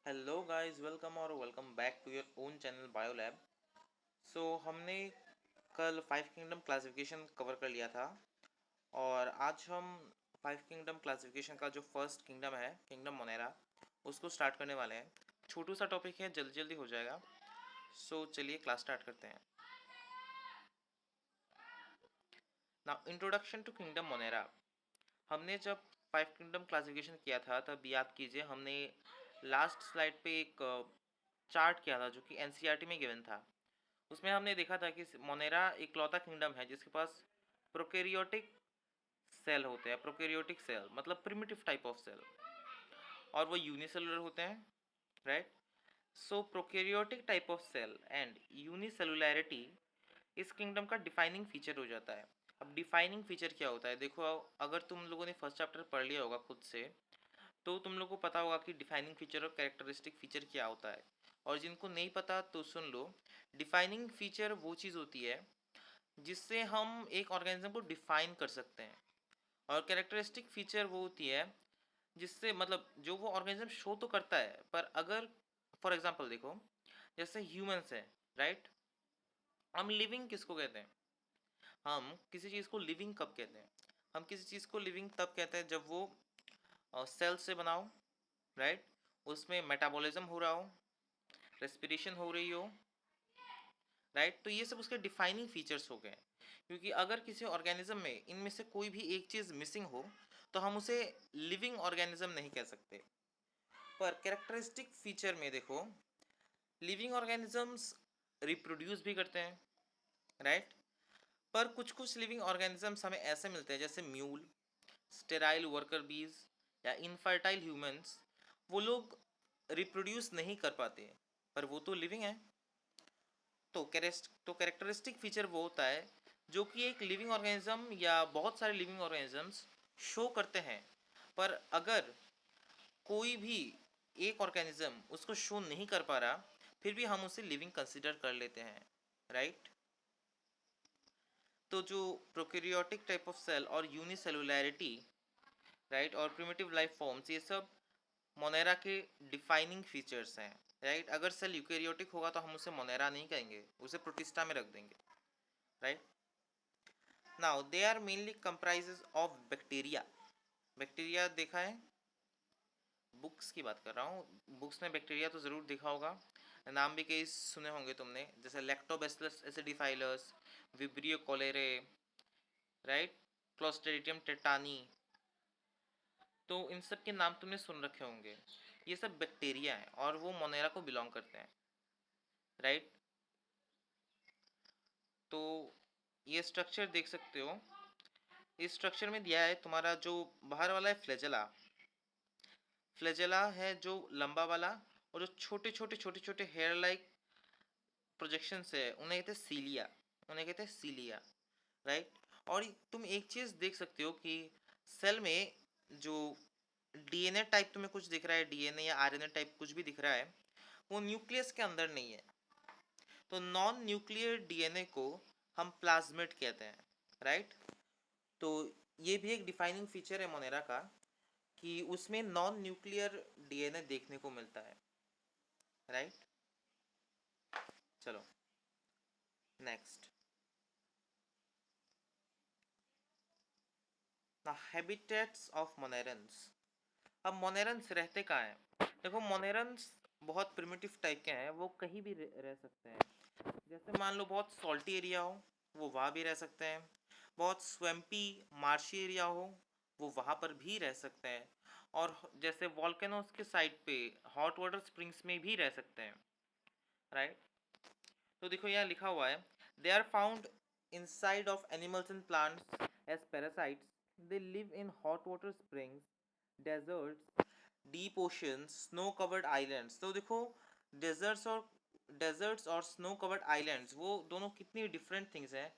Hello guys, welcome back to your own channel Biolab. हमने कल five kingdom classification cover कर लिया था और आज हम फाइव किंगडम क्लासिफिकेशन का जो फर्स्ट किंगडम है, किंगडम मोनेरा, उसको स्टार्ट करने वाले हैं। छोटू सा टॉपिक है, जल्दी जल्दी हो जाएगा। चलिए क्लास स्टार्ट करते हैं। Now introduction to kingdom Monera. हमने जब फाइव किंगडम क्लासिफिकेशन किया था तब याद कीजिए, हमने लास्ट स्लाइड पे एक चार्ट किया था जो कि एनसीईआरटी में गिवन था। उसमें हमने देखा था कि मोनेरा इकलौता किंगडम है जिसके पास प्रोकैरियोटिक सेल होते हैं। प्रोकैरियोटिक सेल मतलब प्रिमिटिव टाइप ऑफ सेल, और वो यूनिसेलुलर होते हैं, right. Prokaryotic type of cell and unicellularity इस किंगडम का डिफाइनिंग फीचर हो जाता है। अब डिफाइनिंग फीचर क्या होता है, देखो, अगर तुम लोगों ने फर्स्ट चैप्टर पढ़ लिया होगा खुद से, तो तुम लोग को पता होगा कि डिफाइनिंग फीचर और कैरेक्टरिस्टिक फीचर क्या होता है। और जिनको नहीं पता तो सुन लो। डिफाइनिंग फीचर वो चीज़ होती है जिससे हम एक ऑर्गेनिज्म को डिफाइन कर सकते हैं, और कैरेक्टरिस्टिक फीचर वो होती है जिससे मतलब जो वो ऑर्गेनिज्म शो तो करता है, पर अगर फॉर एग्जांपल देखो, जैसे ह्यूमंस है, राइट। हम लिविंग किसको कहते हैं? हम किसी चीज़ को लिविंग कब कहते हैं? हम किसी चीज़ को लिविंग तब कहते हैं जब वो सेल से बना हो, राइट, उसमें मेटाबॉलिज्म हो रहा हो, रेस्पिरेशन हो रही हो, राइट। तो ये सब उसके डिफाइनिंग फीचर्स हो गए। क्योंकि अगर किसी ऑर्गेनिज्म में इनमें से कोई भी एक चीज़ मिसिंग हो तो हम उसे लिविंग ऑर्गेनिज्म नहीं कह सकते। पर कैरेक्टरिस्टिक फीचर में देखो, लिविंग ऑर्गेनिजम्स रिप्रोड्यूस भी करते हैं, राइट। पर कुछ कुछ लिविंग ऑर्गेनिजम्स हमें ऐसे मिलते हैं जैसे म्यूल, स्टेराइल वर्कर बीज या इनफर्टाइल ह्यूमंस। वो लोग रिप्रोड्यूस नहीं कर पाते, पर वो तो लिविंग है। तो कैरेक्टरिस्टिक फीचर वो होता है जो कि एक लिविंग ऑर्गेनिज्म या बहुत सारे लिविंग ऑर्गेनिजम्स शो करते हैं, पर अगर कोई भी एक ऑर्गेनिज्म उसको शो नहीं कर पा रहा, फिर भी हम उसे लिविंग कंसिडर कर लेते हैं, राइट। तो जो प्रोकैरियोटिक टाइप ऑफ सेल और यूनिसेलुलैरिटी, राइट, और प्रिमिटिव लाइफ फॉर्म्स, ये सब मोनेरा के डिफाइनिंग फीचर्स हैं, राइट। अगर सेल यूकैरियोटिक होगा तो हम उसे मोनेरा नहीं कहेंगे, उसे प्रोटिस्टा में रख देंगे, right. Now they are mainly comprises of bacteria. Bacteria देखा है, बुक्स की बात कर रहा हूँ। बुक्स में बैक्टीरिया तो ज़रूर देखा होगा, नाम भी कई सुने होंगे तुमने, जैसे Lactobacillus acidophilus, Vibrio cholerae, right, Clostridium tetani. तो इन सब के नाम तुमने सुन रखे होंगे। ये सब बैक्टीरिया हैं और वो मोनेरा को बिलोंग करते हैं, राइट। तो ये स्ट्रक्चर देख सकते हो। इस स्ट्रक्चर में दिया है तुम्हारा जो बाहर वाला है फ्लैजेला। फ्लैजेला है जो लंबा वाला, और जो छोटे छोटे हेयर लाइक प्रोजेक्शंस है उन्हें कहते हैं सीलिया। राइट। और तुम एक चीज़ देख सकते हो कि सेल में जो डीएनए टाइप तुम्हें कुछ दिख रहा है, डीएनए या आरएनए टाइप कुछ भी दिख रहा है, वो न्यूक्लियस के अंदर नहीं है। तो नॉन न्यूक्लियर डीएनए को हम प्लाज्मिड कहते हैं, राइट। तो ये भी एक डिफाइनिंग फीचर है मोनेरा का कि उसमें नॉन न्यूक्लियर डीएनए देखने को मिलता है, राइट। चलो next, the habitats of monerans. अब मोनेरन्स रहते कहाँ हैं? देखो, मोनेरन्स बहुत प्रिमिटिव टाइप के हैं, वो कहीं भी रह सकते हैं। जैसे मान लो बहुत सॉल्टी एरिया हो, वो वहाँ भी रह सकते हैं। बहुत स्वैम्पी मार्शी एरिया हो, वो वहाँ पर भी रह सकते हैं। और जैसे वॉल्केनोस के साइड पे हॉट वाटर स्प्रिंग्स में भी रह सकते हैं, राइट। तो देखो यहाँ लिखा हुआ है, they are found inside of animals and plants as parasites. They live in hot water springs, deserts, deep ocean, snow covered islands. तो देखो, डेजर्ट्स और स्नो कवर्ड आइलैंड्स, वो दोनों कितनी डिफरेंट थिंग्स हैं,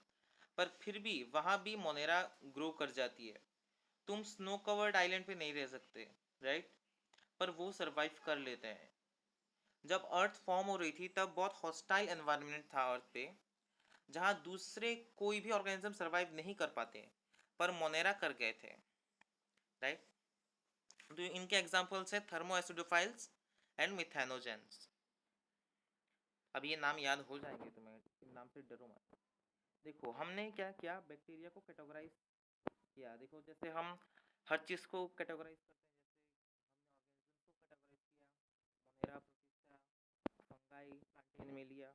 पर फिर भी वहाँ भी मोनेरा ग्रो कर जाती है। तुम स्नो कवर्ड आइलैंड पे नहीं रह सकते, राइट, पर वो सरवाइव कर लेते हैं। जब अर्थ फॉर्म हो रही थी तब बहुत हॉस्टाइल एनवायरनमेंट था अर्थ पे, जहाँ दूसरे कोई भी ऑर्गेनिज्म सरवाइव नहीं कर पाते, पर मोनेरा कर गए थे, राइट। तो इनके एग्जांपल्स हैं थर्मो एसिडोफाइल्स एंड मिथेनोजेंस। अब ये नाम याद हो जाएंगे तुम्हें, इन नाम से डरो मत। देखो हमने क्या किया, बैक्टीरिया को कैटेगराइज किया। देखो जैसे हम हर चीज़ को कैटेगराइज करते हैं, जैसे हमने ऑर्गेनिज्म को कैटेगराइज किया, Monera, protista, fungi, plantain, animalia,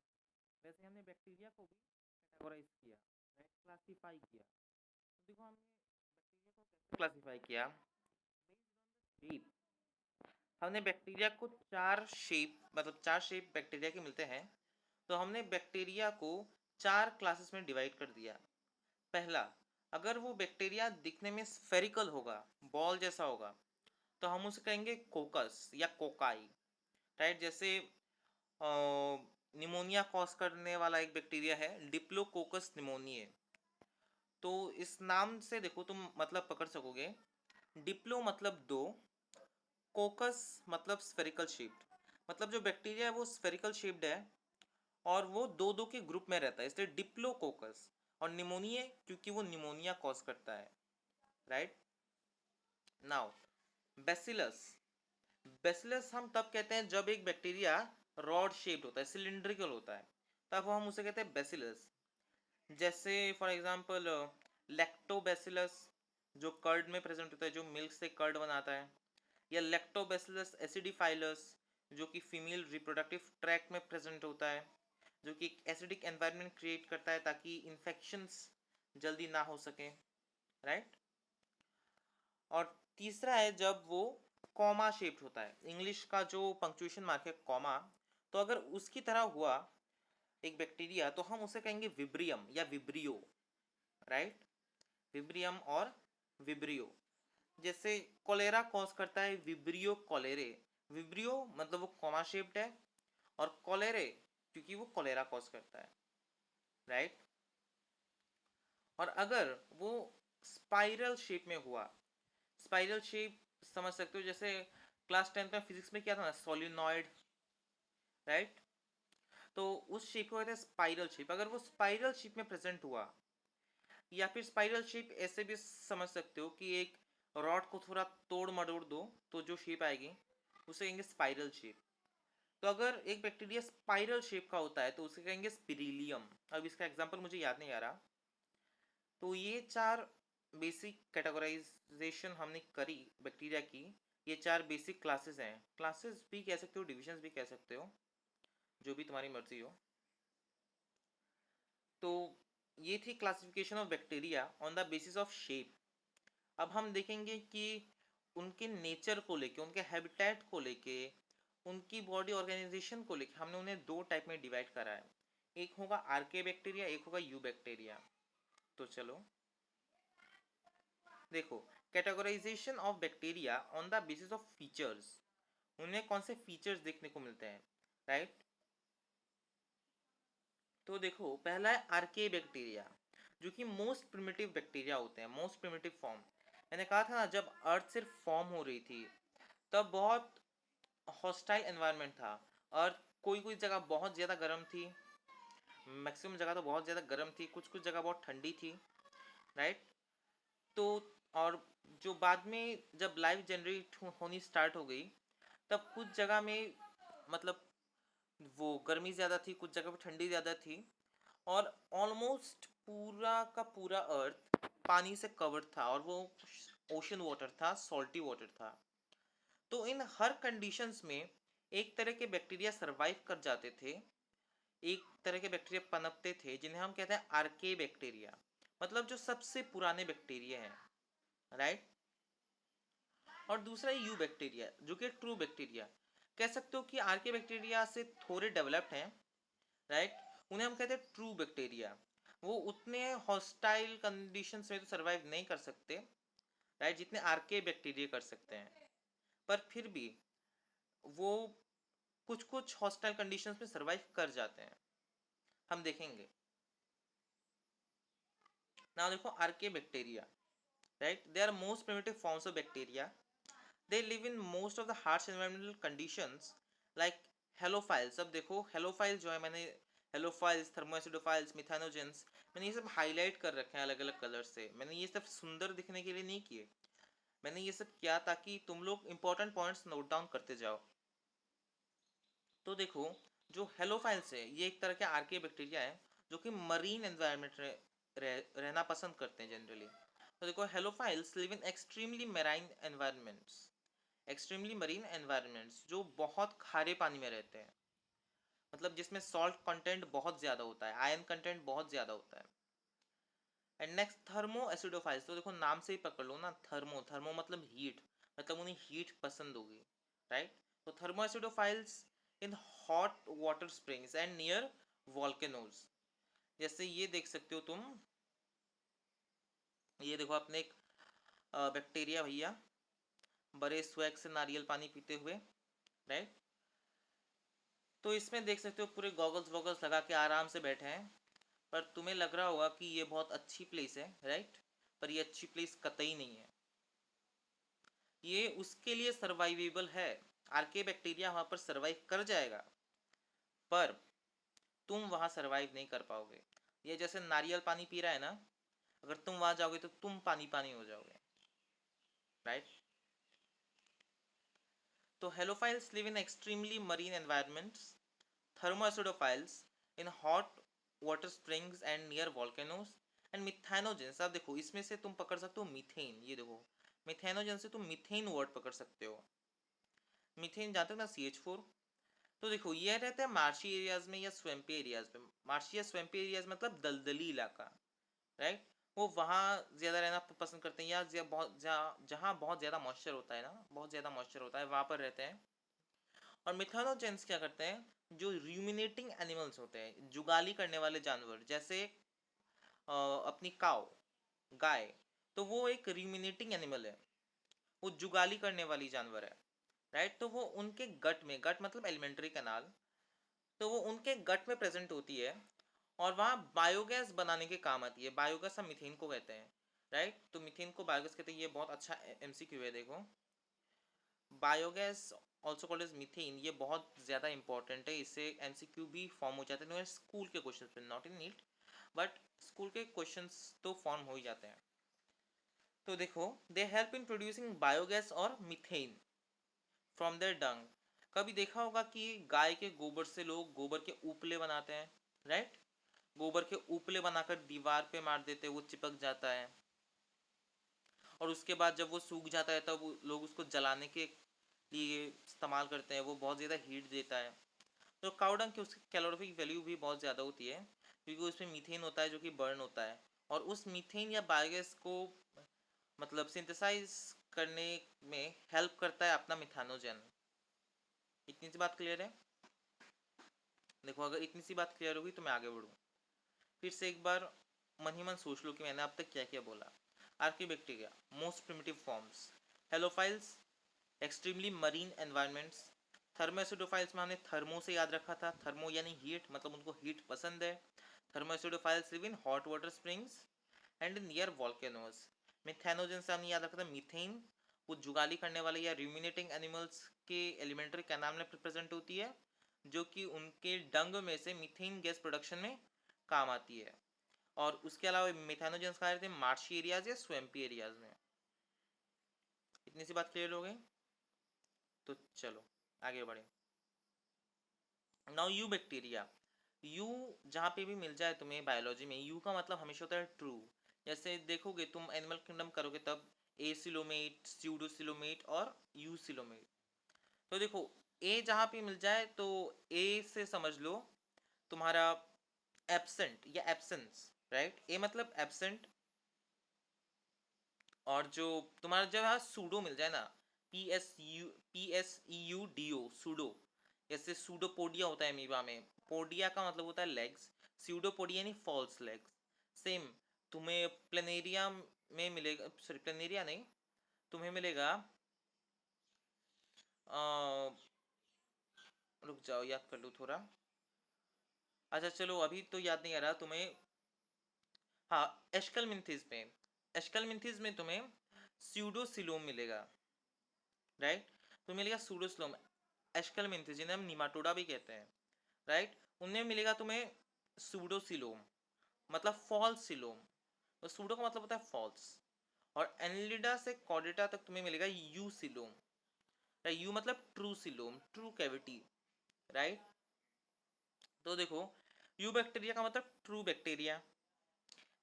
वैसे हमने बैक्टीरिया को भी कैटेगराइज किया, राइट, क्लासीफाई किया। तो देखो हमने बैक्टीरिया को कैसे क्लासीफाई किया, शेप। हमने बैक्टीरिया को चार शेप, मतलब चार शेप बैक्टीरिया के मिलते हैं, तो हमने बैक्टीरिया को चार क्लासेस में डिवाइड कर दिया। पहला, अगर वो बैक्टीरिया दिखने में स्फेरिकल होगा, बॉल जैसा होगा, तो हम उसे कहेंगे कोकस या कोकाई, राइट। जैसे निमोनिया कॉज करने वाला एक बैक्टीरिया है डिप्लोकोकस निमोनिया। तो इस नाम से देखो तुम मतलब पकड़ सकोगे, डिप्लो मतलब दो, कोकस मतलब स्फेरिकल शेप्ड, मतलब जो बैक्टीरिया है वो स्फेरिकल शेप्ड है और वो दो दो के ग्रुप में रहता है, इसलिए डिप्लोकोकस। और निमोनिया क्योंकि वो निमोनिया कॉज करता है, राइट। नाउ बेसिलस, बेसिलस हम तब कहते हैं जब एक बैक्टीरिया रॉड शेप्ड होता है, सिलिंड्रिकल होता है, तब हम उसे कहते हैं बेसिलस। जैसे फॉर एग्जांपल लैक्टोबैसिलस, जो कर्ड में प्रेजेंट होता है, जो मिल्क से कर्ड बनाता है, या लैक्टोबैसिलस एसिडिफाइलस, जो कि फीमेल रिप्रोडक्टिव ट्रैक्ट में प्रेजेंट होता है, जो कि एक एसिडिक एनवायरनमेंट क्रिएट करता है ताकि इन्फेक्शंस जल्दी ना हो सके, राइट। और तीसरा है जब वो कॉमा शेप्ड होता है, इंग्लिश का जो पंक्चुएशन मार्क है कॉमा, तो अगर उसकी तरह हुआ एक बैक्टीरिया तो हम उसे कहेंगे विब्रियम या विब्रियो, राइट। विब्रियम और विब्रियो। जैसे कोलेरा कॉज करता है विब्रियो कोलेरे, विब्रियो मतलब वो कॉमा शेप्ड है, और कोलेरे क्योंकि वो कोलेरा कॉज करता है, राइट। और अगर वो स्पाइरल शेप में हुआ, स्पाइरल शेप समझ सकते हो, जैसे क्लास 10 में फिजिक्स में क्या था ना, सोलिनॉइड, राइट। तो उस शेप को कहते हैं स्पाइरल शेप। अगर वो स्पाइरल शेप में प्रेजेंट हुआ, या फिर स्पाइरल शेप ऐसे भी समझ सकते हो कि एक रॉड को थोड़ा तोड़ मरोड़ दो तो जो शेप आएगी उसे कहेंगे स्पाइरल शेप। तो अगर एक बैक्टीरिया स्पाइरल शेप का होता है तो उसे कहेंगे स्पिरिलियम। अब इसका एग्जांपल मुझे याद नहीं आ रहा। तो ये चार बेसिक कैटेगराइजेशन हमने करी बैक्टीरिया की, ये चार बेसिक क्लासेस हैं, क्लासेस भी कह सकते हो, डिविजन्स भी कह सकते हो, जो भी तुम्हारी मर्जी हो। तो ये थी classification of bacteria on the basis of shape. अब हम देखेंगे कि उनके नेचर को लेके, उनके हैबिटेट को लेके, उनकी बॉडी ऑर्गेनाइजेशन को लेके हमने उन्हें दो टाइप में डिवाइड करा है, एक होगा आर्के बैक्टीरिया, एक होगा यू बैक्टीरिया। तो चलो देखो, categorisation of bacteria on the basis of features, उन्हें कौन से फीचर्स देखने को मिलते हैं, राइट। तो देखो पहला है आर्के बैक्टीरिया, जो कि मोस्ट प्रिमिटिव बैक्टीरिया होते हैं, मोस्ट प्रिमिटिव फॉर्म। मैंने कहा था ना जब अर्थ सिर्फ फॉर्म हो रही थी तब बहुत हॉस्टाइल एनवायरनमेंट था, और कोई कोई जगह बहुत ज़्यादा गर्म थी, मैक्सिमम जगह तो बहुत ज़्यादा गर्म थी, कुछ कुछ जगह बहुत ठंडी थी, राइट। तो और जो बाद में जब लाइफ जनरेट होनी स्टार्ट हो गई, तब कुछ जगह में मतलब वो गर्मी ज़्यादा थी, कुछ जगह पर ठंडी ज़्यादा थी, और ऑलमोस्ट पूरा का पूरा अर्थ पानी से कवर्ड था, और वो ओशन वाटर था, सॉल्टी वाटर था। तो इन हर कंडीशंस में एक तरह के बैक्टीरिया सरवाइव कर जाते थे, एक तरह के बैक्टीरिया पनपते थे जिन्हें हम कहते हैं आर्के बैक्टीरिया, मतलब जो सबसे पुराने बैक्टीरिया हैं, राइट। और दूसरा यू बैक्टीरिया जो कि ट्रू बैक्टीरिया, कह सकते हो कि आर्के बैक्टीरिया से थोड़े डेवलप्ड हैं, राइट। उन्हें हम कहते हैं ट्रू बैक्टीरिया। वो उतने हॉस्टाइल कंडीशंस में तो सरवाइव नहीं कर सकते, राइट, जितने आर्के बैक्टीरिया कर सकते हैं, पर फिर भी वो कुछ कुछ हॉस्टाइल कंडीशंस में सरवाइव कर जाते हैं, हम देखेंगे। नाउ देखो archaebacteria, right, they are most primitive forms of bacteria. They live in most of the harsh environmental conditions like halophiles. अब देखो हेलोफाइल जो है, मैंने हेलोफाइल्स, थर्मोएसिडोफाइल्स, मिथानोजेंस, मैंने ये सब हाईलाइट कर रखे हैं अलग अलग कलर से। मैंने ये सब सुंदर दिखने के लिए नहीं किए, मैंने ये सब किया ताकि तुम लोग इंपॉर्टेंट पॉइंट्स नोट डाउन करते जाओ। तो देखो, जो हेलोफाइल्स है ये एक तरह के आर्के बैक्टीरिया है जो कि मरीन एनवायरनमेंट रहना पसंद करते हैं जनरली। तो देखो, halophiles live in extremely marine environments, extremely marine environments जो बहुत खारे पानी में रहते हैं, मतलब जिसमें सॉल्ट कंटेंट बहुत ज़्यादा होता है, आयरन कंटेंट बहुत ज़्यादा होता है। एंड नेक्स्ट थर्मो एसिडोफाइल्स, तो देखो नाम से ही पकड़ लो ना, थर्मो, थर्मो मतलब हीट, मतलब उन्हें हीट पसंद होगी, राइट। तो thermo acidophiles in hot water springs and near volcanoes. जैसे ये देख सकते हो तुम, ये देखो अपने एक बैक्टीरिया भैया, बड़े स्वैग से नारियल पानी पीते हुए, राइट। तो इसमें देख सकते हो पूरे गॉगल्स वॉगल्स लगा के आराम से बैठे हैं, पर तुम्हें लग रहा होगा कि ये बहुत अच्छी प्लेस है, राइट। पर ये अच्छी प्लेस कतई नहीं है, ये उसके लिए सर्वाइवेबल है। आर्के बैक्टीरिया वहां पर सर्वाइव कर जाएगा, पर तुम वहां सर्वाइव नहीं कर पाओगे। ये जैसे नारियल पानी पी रहा है ना, अगर तुम वहां जाओगे तो तुम पानी पानी हो जाओगे, राइट। तो halophiles live in extremely marine environments, thermoacidophiles in hot water springs and near volcanoes, and methanogens. अब देखो इसमें से तुम पकड़ सकते हो मीथेन, ये देखो मिथेनोजन से तुम मीथेन वर्ड पकड़ सकते हो। मीथेन जानते हो ना, CH4। तो देखो ये रहते हैं मार्शी एरियाज में या स्वैम्पी एरियाज में। मार्शी या स्वैम्पी एरियाज मतलब दलदली इलाका, राइट। वो वहाँ ज़्यादा रहना पसंद करते हैं, या बहुत जहाँ बहुत ज़्यादा मॉइस्चर होता है ना, बहुत ज़्यादा मॉइस्चर होता है वहाँ पर रहते हैं। और मिथेनोजेंस क्या करते हैं, जो रूमिनेटिंग एनिमल्स होते हैं, जुगाली करने वाले जानवर, जैसे अपनी काव, गाय, तो वो एक रूमिनेटिंग एनिमल है, वो जुगाली करने वाली जानवर है, राइट। तो वो उनके गट में, गट मतलब एलिमेंट्री कैनाल, तो वो उनके गट में प्रेजेंट होती है और वहाँ बायोगैस बनाने के काम आती है। बायोगैस हम मीथेन को कहते हैं, राइट। तो मीथेन को बायोगैस कहते हैं, ये बहुत अच्छा MCQ है देखो। Biogas also called as methane, ये बहुत ज़्यादा इंपॉर्टेंट है, इससे MCQ भी फॉर्म हो जाते हैं स्कूल के क्वेश्चन पे, not in NEET, but school के क्वेश्चंस तो फॉर्म हो ही जाते हैं। तो देखो, they help in producing biogas और मीथेन फ्रॉम देयर डंग। कभी देखा होगा कि गाय के गोबर से लोग गोबर के उपले बनाते हैं, राइट। गोबर के उपले बनाकर दीवार पे मार देते हैं, वो चिपक जाता है, और उसके बाद जब वो सूख जाता है तब लोग उसको जलाने के लिए इस्तेमाल करते हैं, वो बहुत ज़्यादा हीट देता है। तो काऊ डंग की उसकी कैलोरीफिक वैल्यू भी बहुत ज़्यादा होती है, क्योंकि उसमें मीथेन होता है जो कि बर्न होता है, और उस मीथेन या बायोगैस को मतलब सिंथेसाइज करने में हेल्प करता है अपना मिथानोजन। इतनी सी बात क्लियर है। देखो अगर इतनी सी बात क्लियर होगी तो मैं आगे बढ़ूँ। फिर से एक बार मन ही मन सोच लो कि मैंने अब तक क्या क्या बोला। Archaebacteria most primitive forms, halophiles extremely marine environments, thermoacidophiles में हमने थर्मो से याद रखा था, थर्मो यानी हीट, मतलब उनको हीट पसंद है। Thermoacidophiles live in hot water springs and near volcanoes. Methanogen से हमने याद रखा था मीथेन, वो जुगाली करने वाले या रूमिनेटिंग एनिमल्स के एलिमेंट्री कैनाल में प्रेजेंट होती है, जो कि उनके डंग में से मीथेन गैस प्रोडक्शन में काम आती है। और उसके अलावा मिथेनोजेंस कहाँ रहते हैं, मार्शी एरियाज या स्वैम्पी एरियाज में। इतनी सी बात क्लियर हो गई। तो चलो आगे बढ़े। नाउ यू बैक्टीरिया, यू जहाँ पे भी मिल जाए तुम्हें बायोलॉजी में, यू का मतलब हमेशा होता है ट्रू। जैसे देखोगे तुम एनिमल किंगडम करोगे तब एसिलोमेट, स्यूडोसिलोमेट और यूसिलोमेट। तो देखो ए जहाँ पे मिल जाए तो ए से समझ लो तुम्हारा एब्सेंट या एब्सेंस, राइट। ए मतलब एब्सेंट, और जो तुम्हारा जब यहाँ सूडो मिल जाए ना, PSEUDO सूडो, जैसे सूडोपोडिया होता है अमीबा में, पोडिया का मतलब होता है लेग्स, सूडोपोडिया यानी फॉल्स लेग्स। सेम तुम्हें प्लेनेरिया में मिलेगा, सॉरी प्लेनेरिया नहीं, तुम्हें मिलेगा रुक जाओ याद कर लो थोड़ा। अच्छा चलो अभी तो याद नहीं आ रहा तुम्हें। हाँ, एशकलमिंथिस में, एशकलमिंथिस में तुम्हें स्यूडोसिलोम मिलेगा, राइट। तो मिलेगा सूडोसिलोम। एशकलमिंथिस जिन्हें हम निमाटोडा भी कहते हैं, राइट, उनमें मिलेगा तुम्हें सूडोसिलोम, मतलब फॉल्स सिलोम। तो सूडो का मतलब होता है फॉल्स, और एनलिडा से कॉर्डेटा तक तुम्हें मिलेगा यू सिलोम। यू मतलब true coelom, true cavity, right. तो देखो, यू बैक्टीरिया का मतलब true bacteria.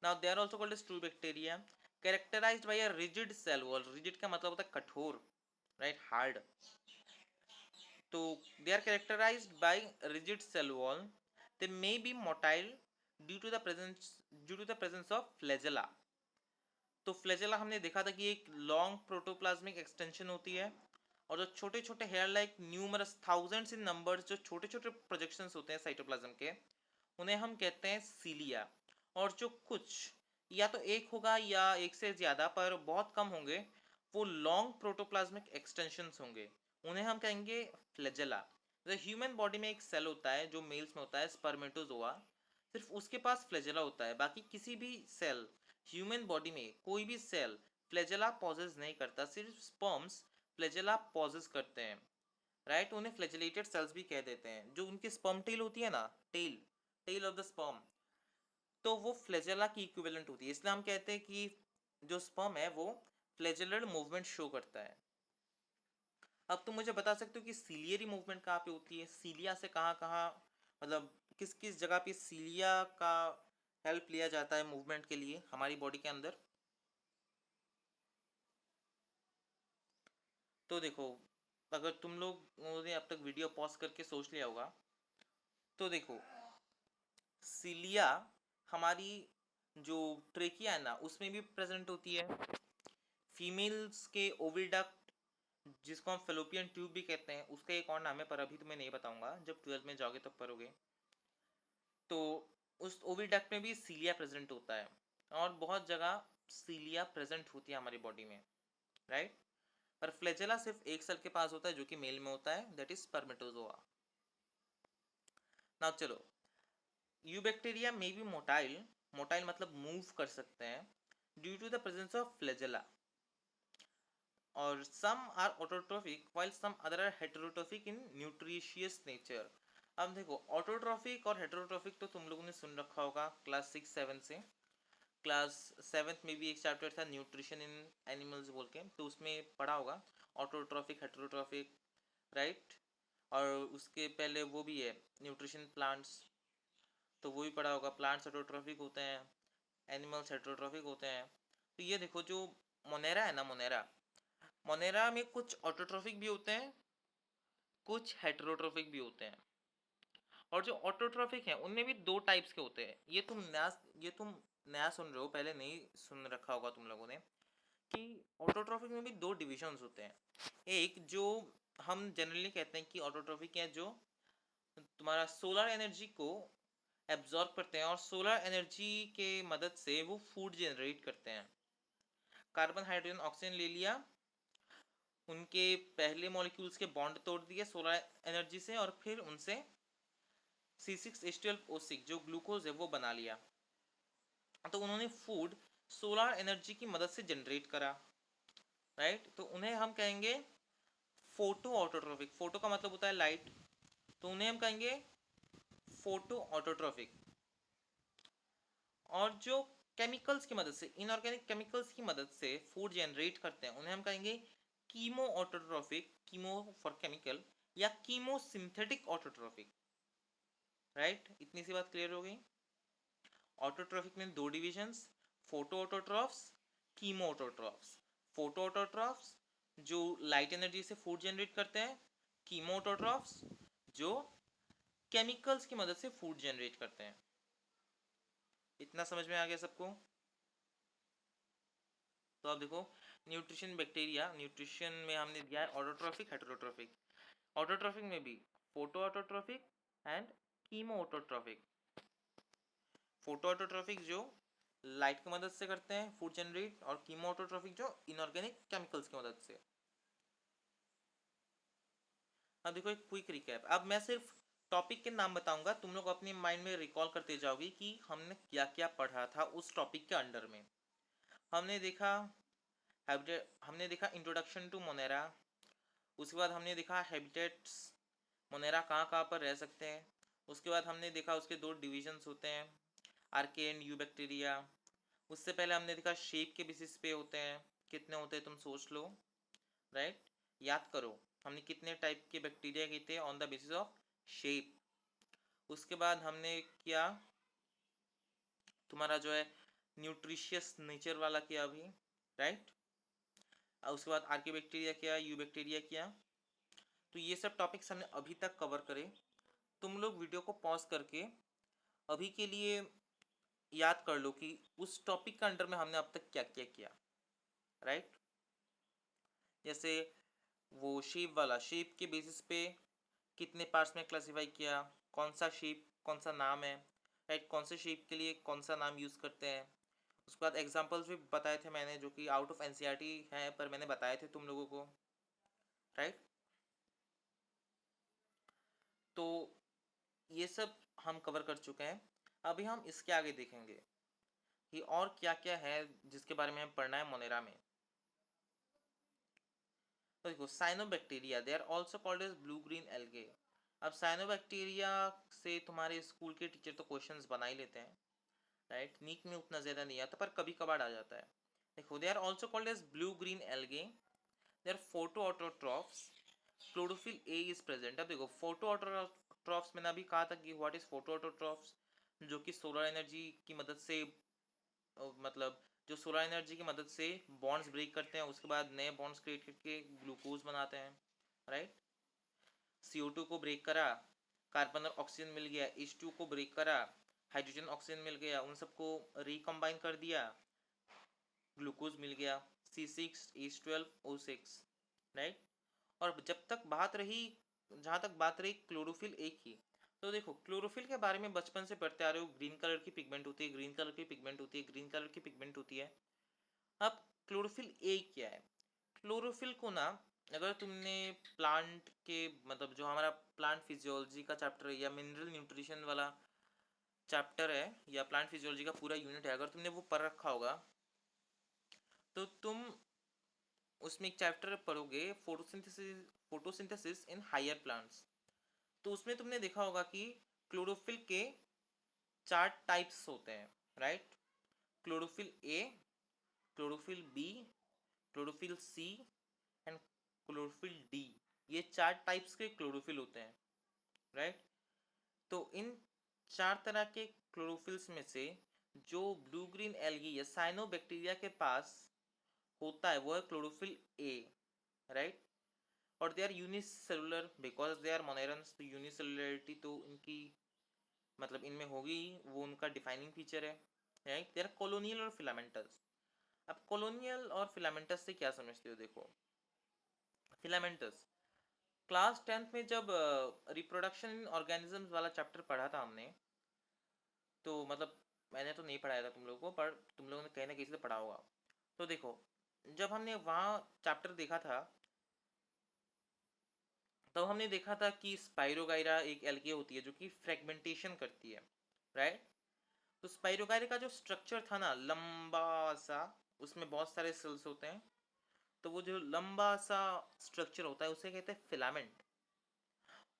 Now they are also called as true bacteria, characterised by a rigid cell wall. Rigid का मतलब होता है कठोर, राइट, हार्ड। तो they are characterised by rigid cell wall, they may be motile due to the presence of flagella. तो flagella हमने देखा था कि एक लॉन्ग प्रोटोप्लाज्मिक एक्सटेंशन होती है, और जो छोटे छोटे हेयर लाइक न्यूमरस थाउजेंड्स इन नंबर्स जो छोटे छोटे प्रोजेक्शंस होते हैं साइटोप्लाज्म के, उन्हें हम कहते हैं सीलिया। और जो कुछ या तो एक होगा या एक से ज़्यादा पर बहुत कम होंगे, वो लॉन्ग प्रोटोप्लाज्मिक एक्सटेंशंस होंगे, उन्हें हम कहेंगे फ्लैजेला। द ह्यूमन बॉडी में एक सेल होता है जो मेल्स में होता है, स्पर्मेटोजोआ, सिर्फ उसके पास फ्लैजेला होता है। बाकी किसी भी सेल, ह्यूमन बॉडी में कोई भी सेल फ्लैजेला पॉजेस नहीं करता, सिर्फ स्पर्म्स फ्लैजेला पॉजेस करते हैं, राइट। उन्हें फ्लैजेलेटेड सेल्स भी कह देते हैं। जो उनकी स्पर्म टेल होती है ना, tail, tail of the sperm, तो वो फ्लैजेला की इक्विवेलेंट होती है। इसलिए हम कहते हैं कि जो स्पर्म है वो फ्लैजेलर मूवमेंट शो करता है। अब तुम मुझे बता सकते हो कि सीलियरी मूवमेंट कहाँ पे होती है, सीलिया से कहाँ कहाँ, मतलब किस किस जगह पे सीलिया का हेल्प लिया जाता है मूवमेंट के लिए हमारी बॉडी के अंदर। तो देखो, अगर तुम लोग ने अब तक वीडियो पॉज करके सोच लिया होगा, तो देखो, सीलिया हमारी जो ट्रेकिया है ना उसमें भी प्रेजेंट होती है। फीमेल्स के ओविडक्ट, जिसको हम फेलोपियन ट्यूब भी कहते हैं, उसका एक और नाम है पर अभी तुम्हें नहीं बताऊंगा, जब 12th में जाओगे तब पढ़ोगे। तो उस ओविडक्ट में भी सीलिया प्रेजेंट होता है, और बहुत जगह सीलिया प्रेजेंट होती है हमारी बॉडी में, राइट। पर फ्लैजेला सिर्फ एक सेल के पास होता है जो कि मेल में होता है, दैट इज स्पर्मेटोजोआ। नाउ चलो, यूबैक्टीरिया में भी मोटाइल, मोटाइल मतलब मूव कर सकते हैं, due to the presence of flagella. और some are autotrophic while some other are heterotrophic in nutritious nature। अब देखो, ऑटोट्रोफिक और हेटेरोट्रोफिक तो तुम लोगों ने सुन रखा होगा क्लास 6-7 से। क्लास 7th में भी एक चैप्टर था न्यूट्रिशन इन एनिमल्स बोल के, तो उसमें पढ़ा होगा ऑटोट्रोफिक हेटेरोट्रोफिक, राइट। और उसके पहले वो भी है न्यूट्रिशन प्लांट्स, तो वो भी पढ़ा होगा। प्लांट्स हेटेरोट्रोफिक होते हैं, एनिमल्स हेटेरोट्रोफिक होते हैं। तो ये देखो, जो मोनेरा है ना, मोनेरा, मोनेरा में कुछ ऑटोट्रोफिक भी होते हैं, कुछ हेटेरोट्रोफिक भी होते हैं। और जो ऑटोट्रोफिक हैं उनमें भी दो टाइप्स के होते हैं। ये तुम नया सुन रहे हो, पहले नहीं सुन रखा होगा तुम लोगों ने, कि ऑटोट्रोफिक में भी दो डिविजन्स होते हैं। एक जो हम जनरली कहते हैं कि ऑटोट्रोफिक है, जो तुम्हारा सोलर एनर्जी को एब्जॉर्ब करते हैं और सोलर एनर्जी के मदद से वो फूड जनरेट करते हैं। कार्बन हाइड्रोजन ऑक्सीजन ले लिया, उनके पहले मॉलिक्यूल्स के बॉन्ड तोड़ दिए सोलर एनर्जी से, और फिर उनसे C6H12O6 जो ग्लूकोज है वो बना लिया। तो उन्होंने फूड सोलर एनर्जी की मदद से जनरेट करा, राइट। तो उन्हें हम कहेंगे फोटो ऑटोट्रोफिक। फोटो का मतलब होता है लाइट, तो उन्हें हम कहेंगे फोटो ऑटोट्रोफिक। और जो केमिकल्स की मदद से, इनऑर्गेनिक केमिकल्स की मदद से फूड जनरेट करते हैं, उन्हें हम कहेंगे chemo autotrophic, chemo for chemical, या कीमो सिंथेटिक ऑटोट्रोफिक, राइट। इतनी सी बात क्लियर हो गई। ऑटोट्रोफिक में दो divisions, photo autotrophs, chemo autotrophs. Photo autotrophs जो लाइट एनर्जी से फूड जनरेट करते हैं, कीमो ऑटोट्रॉफ्स जो केमिकल्स की मदद से फूड जनरेट करते हैं। इतना समझ में आ गया सबको? तो अब देखो, न्यूट्रिशन बैक्टीरिया, न्यूट्रिशन में हमने दिया है ऑटोट्रोफिक हेटेरोट्रोफिक। ऑटोट्रोफिक में भी photo autotrophic and chemo autotrophic. Photo autotrophic जो लाइट की मदद से करते हैं फूड जनरेट, और कीमो ऑटोट्रोफिक जो इनऑर्गेनिक केमिकल्स की मदद से। अब देखो एक क्विक रिकैप। अब मैं सिर्फ टॉपिक के नाम बताऊंगा, तुम लोग अपने माइंड में रिकॉल करते जाओगे कि हमने क्या क्या पढ़ा था उस टॉपिक के अंडर में। हमने देखा हैबिटेट, हमने देखा इंट्रोडक्शन टू मोनेरा। उसके बाद हमने देखा हैबिटेट्स, मोनेरा कहाँ कहाँ पर रह सकते हैं। उसके बाद हमने देखा उसके दो डिविजन्स होते हैं, आर्के एंड यू बैक्टीरिया। उससे पहले हमने देखा शेप के बेसिस पे होते हैं, कितने होते हैं तुम सोच लो, राइट। याद करो हमने कितने टाइप के बैक्टीरिया किए थे on the basis of shape. उसके बाद हमने किया तुम्हारा जो है न्यूट्रिशियस नेचर वाला किया अभी, राइट। उसके बाद आर्कियोबैक्टीरिया किया, यूबैक्टीरिया किया। तो ये सब टॉपिक्स हमने अभी तक कवर करे। तुम लोग वीडियो को पॉज करके अभी के लिए याद कर लो कि उस टॉपिक के अंडर में हमने अब तक क्या क्या किया, राइट। जैसे वो शेप वाला, शेप के बेसिस पे कितने पार्ट्स में क्लासिफाई किया, कौन सा शेप कौन सा नाम है, राइट, कौन से शेप के लिए कौन सा नाम यूज़ करते हैं। उसके बाद एग्जांपल्स भी बताए थे मैंने, जो कि आउट ऑफ एनसीईआरटी हैं पर मैंने बताए थे तुम लोगों को, राइट। तो ये सब हम कवर कर चुके हैं। अभी हम इसके आगे देखेंगे कि और क्या क्या है जिसके बारे में हमें पढ़ना है मोनेरा में। तो देखो, cyanobacteria, they are also called as blue green algae. अब साइनोबैक्टीरिया से तुम्हारे स्कूल के टीचर तो क्वेश्चंस बना ही लेते हैं, राइट। नीक में उतना ज़्यादा नहीं आता पर कभी कभार आ जाता है। देखो, they are also called as blue green algae, they are photo autotrophs, chlorophyll A is present. अब देखो, फोटो ऑटोट्रॉफ्स मैंने अभी कहा था कि व्हाट इज फोटो ऑटोट्रॉफ्स, जो कि सोलर एनर्जी की मदद से मतलब जो सोलर एनर्जी की मदद से बॉन्ड्स ब्रेक करते हैं, उसके बाद नए बॉन्ड्स क्रिएट करके ग्लूकोज बनाते हैं, राइट। CO2 को ब्रेक करा, कार्बन और ऑक्सीजन मिल गया, H2 को ब्रेक करा, हाइड्रोजन ऑक्सीजन मिल गया, उन सबको रिकम्बाइन कर दिया, ग्लूकोज मिल गया, C6H12O6, राइट। और जब तक बात रही, जहाँ तक बात रही क्लोरोफिल ए की, तो देखो क्लोरोफिल के बारे में बचपन से पढ़ते आ रहे हो, ग्रीन कलर की पिगमेंट होती है, ग्रीन कलर की पिगमेंट होती है, ग्रीन कलर की पिगमेंट होती है। अब क्लोरोफिल ए क्या है? क्लोरोफिल को ना, अगर तुमने प्लांट के मतलब जो हमारा प्लांट फिजियोलॉजी का चैप्टर है या मिनरल न्यूट्रिशन वाला चैप्टर है या प्लांट फिजियोलॉजी का पूरा यूनिट है, अगर तुमने वो पढ़ रखा होगा तो तुम उसमें एक चैप्टर पढ़ोगे, फोटोसिंथेसिस इन हायर प्लांट्स। तो उसमें तुमने देखा होगा कि क्लोरोफिल के 4 टाइप्स होते हैं, right. Chlorophyll A, chlorophyll B, chlorophyll C and chlorophyll D. ये 4 टाइप्स के क्लोरोफिल होते हैं, राइट। तो इन 4 तरह के क्लोरोफिल्स में से जो ब्लू ग्रीन एल्गी या साइनोबैक्टीरिया के पास होता है वो है क्लोरोफिल ए, राइट। और they are unicellular because they are monerans. तो यूनिसेलुलरिटी तो इनकी मतलब इनमें होगी, वो उनका डिफाइनिंग फीचर है, राइट। दे आर कॉलोनियल और फिलामेंटस। अब कॉलोनियल और फिलामेंटस से क्या समझते हो? देखो, फिलामेंटस क्लास 10th में जब रिप्रोडक्शन इन ऑर्गेनिजम्स वाला चैप्टर पढ़ा था हमने, तो मतलब मैंने तो नहीं पढ़ाया था तुम लोगों को, पर तुम लोगों ने कहीं ना कहीं से पढ़ा होगा। तो देखो, जब हमने वहाँ चैप्टर देखा था तो हमने देखा था कि स्पाइरोगाइरा एक एल्गे होती है जो कि फ्रेगमेंटेशन करती है, राइट। तो स्पाइरोगाइरा का जो स्ट्रक्चर था ना लंबा सा, उसमें बहुत सारे सेल्स होते हैं, तो वो जो लंबा सा स्ट्रक्चर होता है उसे कहते हैं फिलामेंट।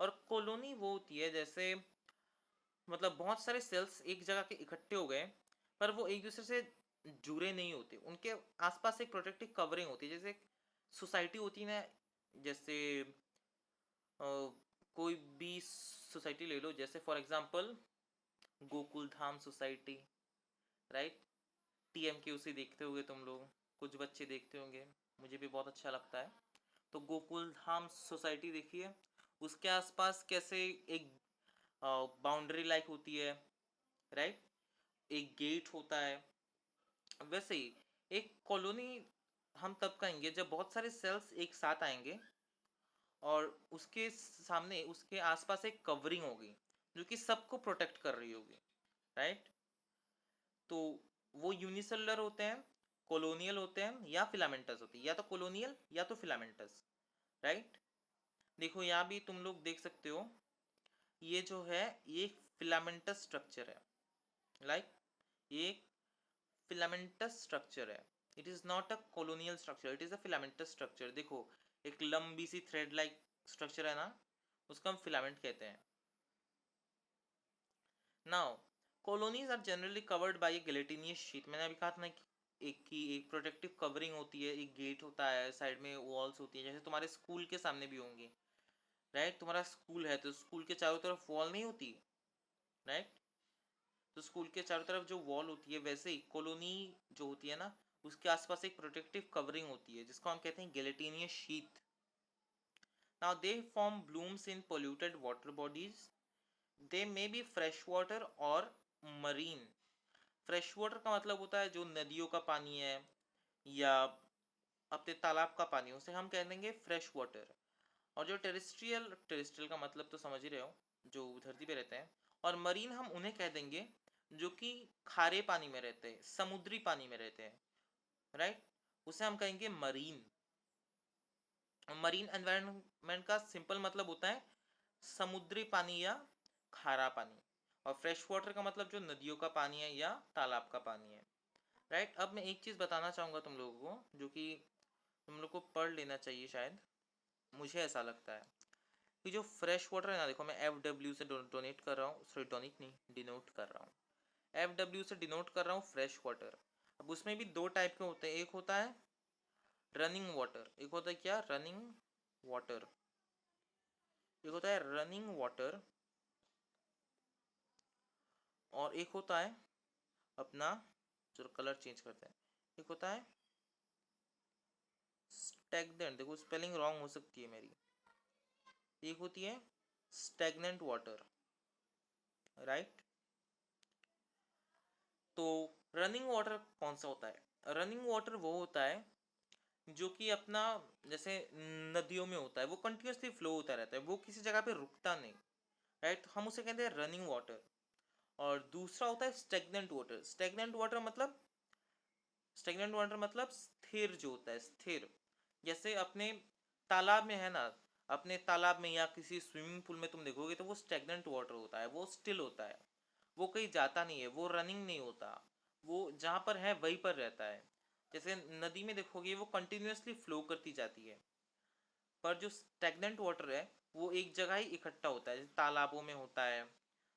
और कॉलोनी वो होती है जैसे मतलब बहुत सारे सेल्स एक जगह के इकट्ठे हो गए पर वो एक दूसरे से जुड़े नहीं होते, उनके आसपास एक प्रोटेक्टिव कवरिंग होती है। जैसे सोसाइटी होती है ना, जैसे अ, कोई भी सोसाइटी ले लो, जैसे for example Gokul Dham society, right. TMK उसे देखते होंगे तुम लोग, कुछ बच्चे देखते होंगे, मुझे भी बहुत अच्छा लगता है। तो गोकुल धाम सोसाइटी देखिए, उसके आसपास कैसे एक बाउंड्री लाइक होती है, राइट, एक गेट होता है। वैसे ही एक कॉलोनी हम तब कहेंगे जब बहुत सारे सेल्स एक साथ आएंगे और उसके सामने उसके आसपास एक कवरिंग होगी जो कि सबको प्रोटेक्ट कर रही होगी, राइट। तो वो यूनिसेलुलर होते हैं, कॉलोनियल होते हैं या फिलामेंटस होती है, या तो कॉलोनियल या तो फिलामेंटस, राइट। देखो यहाँ भी तुम लोग देख सकते हो, ये जो है ये फिलामेंटस स्ट्रक्चर है, लाइक ये फिलामेंटस स्ट्रक्चर है। It is not a colonial structure, it is a filamentous structure. देखो, एक लंबी सी थ्रेड लाइक स्ट्रक्चर है ना, उसको हम फिलामेंट कहते हैं। Now colonies are generally covered by a gelatinous sheet. मैंने अभी कहा था ना कि एक प्रोटेक्टिव कवरिंग होती है, एक गेट होता है, साइड में वॉल्स होती है, जैसे तुम्हारे स्कूल के सामने भी होंगी, राइट। तुम्हारा स्कूल है तो स्कूल के चारों तरफ वॉल नहीं होती, राइट। तो स्कूल के चारों तरफ जो वॉल होती है, वैसे ही कॉलोनी जो होती है ना, उसके आसपास एक प्रोटेक्टिव कवरिंग होती है जिसको हम कहते हैं gelatinous sheath. Now they form blooms in polluted water bodies. They may be fresh water और मरीन। फ्रेश वाटर का मतलब होता है जो नदियों का पानी है या अपने तालाब का पानी, उसे हम कह देंगे फ्रेश वाटर। और जो टेरेस्ट्रियल, टेरेस्ट्रियल का मतलब तो समझ ही रहे हो, जो धरती पे रहते हैं। और मरीन हम उन्हें कह देंगे जो कि खारे पानी में रहते हैं, समुद्री पानी में रहते हैं, राइट। उसे हम कहेंगे मरीन। मरीन एनवायरनमेंट का सिंपल मतलब होता है समुद्री पानी या खारा पानी। और फ्रेश वाटर का मतलब जो नदियों का पानी है या तालाब का पानी है, राइट। अब मैं एक चीज़ बताना चाहूँगा तुम लोगों को, जो कि तुम लोग को पढ़ लेना चाहिए शायद, मुझे ऐसा लगता है कि जो फ्रेश वाटर है ना, देखो मैं एफ डब्ल्यू से डोनेट कर रहा हूँ, सॉरी डोनेट नहीं, डिनोट कर रहा हूँ। एफ डब्ल्यू से डिनोट कर रहा हूँ फ्रेश वाटर। अब उसमें भी दो टाइप के होते हैं, एक होता है रनिंग वाटर, एक होता है क्या, रनिंग वाटर। एक होता है रनिंग वाटर और एक होता है अपना, चलो कलर चेंज करते हैं, एक होता है स्टैग्नेंट। देखो स्पेलिंग रॉन्ग हो सकती है मेरी। एक होती है स्टैग्नेंट वाटर, राइट। तो रनिंग वाटर कौन सा होता है? रनिंग वाटर वो होता है जो कि अपना, जैसे नदियों में होता है, वो कंटिन्यूसली फ्लो होता रहता है, वो किसी जगह पे रुकता नहीं, राइट। तो हम उसे कहते हैं रनिंग वाटर। और दूसरा होता है स्टेगनेंट वाटर। स्टेगनेंट वाटर मतलब स्थिर जो होता है, स्थिर। जैसे अपने तालाब में है ना, अपने तालाब में या किसी स्विमिंग पूल में तुम देखोगे तो वो स्टेगनेंट वाटर होता है, वो स्टिल होता है, वो कहीं जाता नहीं है, वो रनिंग नहीं होता, वो जहाँ पर है वहीं पर रहता है। जैसे नदी में देखोगे वो कंटिन्यूसली फ्लो करती जाती है, पर जो स्टेगनेंट वाटर है वो एक जगह ही इकट्ठा होता है, जैसे तालाबों में होता है,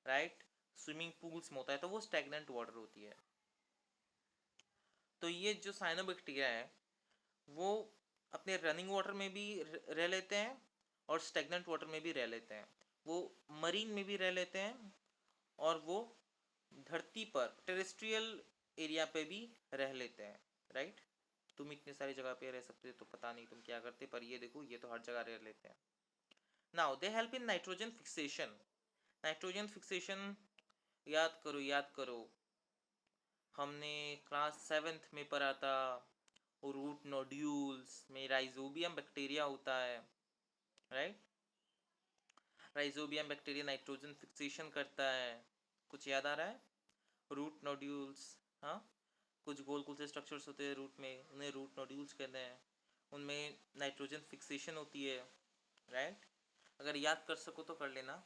राइट, स्विमिंग पूल्स में होता है, तो वो स्टेगनेंट वाटर होती है। तो ये जो साइनोबैक्टीरिया है वो अपने रनिंग वाटर में भी रह लेते हैं और स्टेगनेंट वाटर में भी रह लेते हैं, वो मरीन में भी रह लेते हैं और वो धरती पर टेरेस्ट्रियल एरिया पे भी रह लेते हैं, राइट। तुम इतनी सारी जगह पे रह सकते तो पता नहीं तुम क्या करते, पर ये देखो ये तो हर जगह रह लेते हैं। Now they help in nitrogen fixation. Nitrogen fixation याद करो, याद करो, हमने क्लास सेवेंथ में पढ़ा था। रूट नोड्यूल्स में राइजोबियम बैक्टीरिया होता है, right. Rhizobium bacteria nitrogen fixation करता है, कुछ याद आ रहा है? रूट नोड्यूल्स, हाँ, कुछ गोल गोल से स्ट्रक्चर्स होते हैं रूट में, उन्हें रूट नोड्यूल्स कहते हैं, उनमें नाइट्रोजन फिक्सेशन होती है, राइट। अगर याद कर सको तो कर लेना।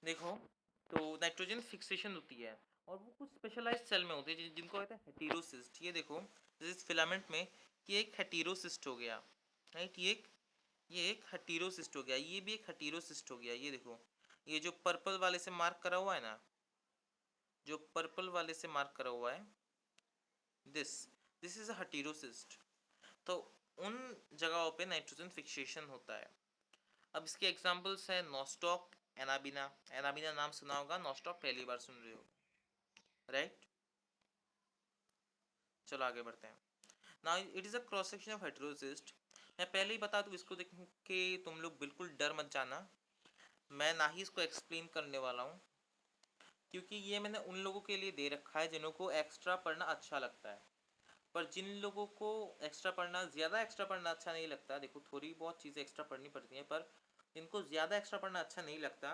देखो, तो नाइट्रोजन फिक्सेशन होती है और वो कुछ स्पेशलाइज्ड सेल में होती है जिनको कहते हैं हेटेरोसिस्ट। ये देखो जैसे फिलामेंट में ये एक हेटेरोसिस्ट हो गया, राइट। ये एक हेटेरोसिस्ट हो गया, ये भी एक हेटेरोसिस्ट हो गया। ये देखो, ये जो पर्पल वाले से मार्क करा हुआ है ना, जो पर्पल वाले से मार्क करा हुआ है, this this is a heterocyst. तो उन जगहों पे नाइट्रोजन फिक्सेशन होता है। अब इसके एग्जांपल्स हैं नोस्टॉक, एनाबिना। एनाबिना नाम सुना होगा, नोस्टॉक पहली बार सुन रहे हो, राइट। चलो आगे बढ़ते हैं। Now it is a cross section of heterocyst. मैं पहले ही बता दूँ, इसको देख के तुम लोग बिल्कुल डर मत जाना, मैं ना ही इसको एक्सप्लेन करने वाला हूँ, क्योंकि ये मैंने उन लोगों के लिए दे रखा है जिनको एक्स्ट्रा पढ़ना अच्छा लगता है। पर जिन लोगों को एक्स्ट्रा पढ़ना, ज़्यादा एक्स्ट्रा पढ़ना अच्छा नहीं लगता, देखो थोड़ी बहुत चीज़ें एक्स्ट्रा पढ़नी पड़ती हैं, पर जिनको ज़्यादा एक्स्ट्रा पढ़ना अच्छा नहीं लगता,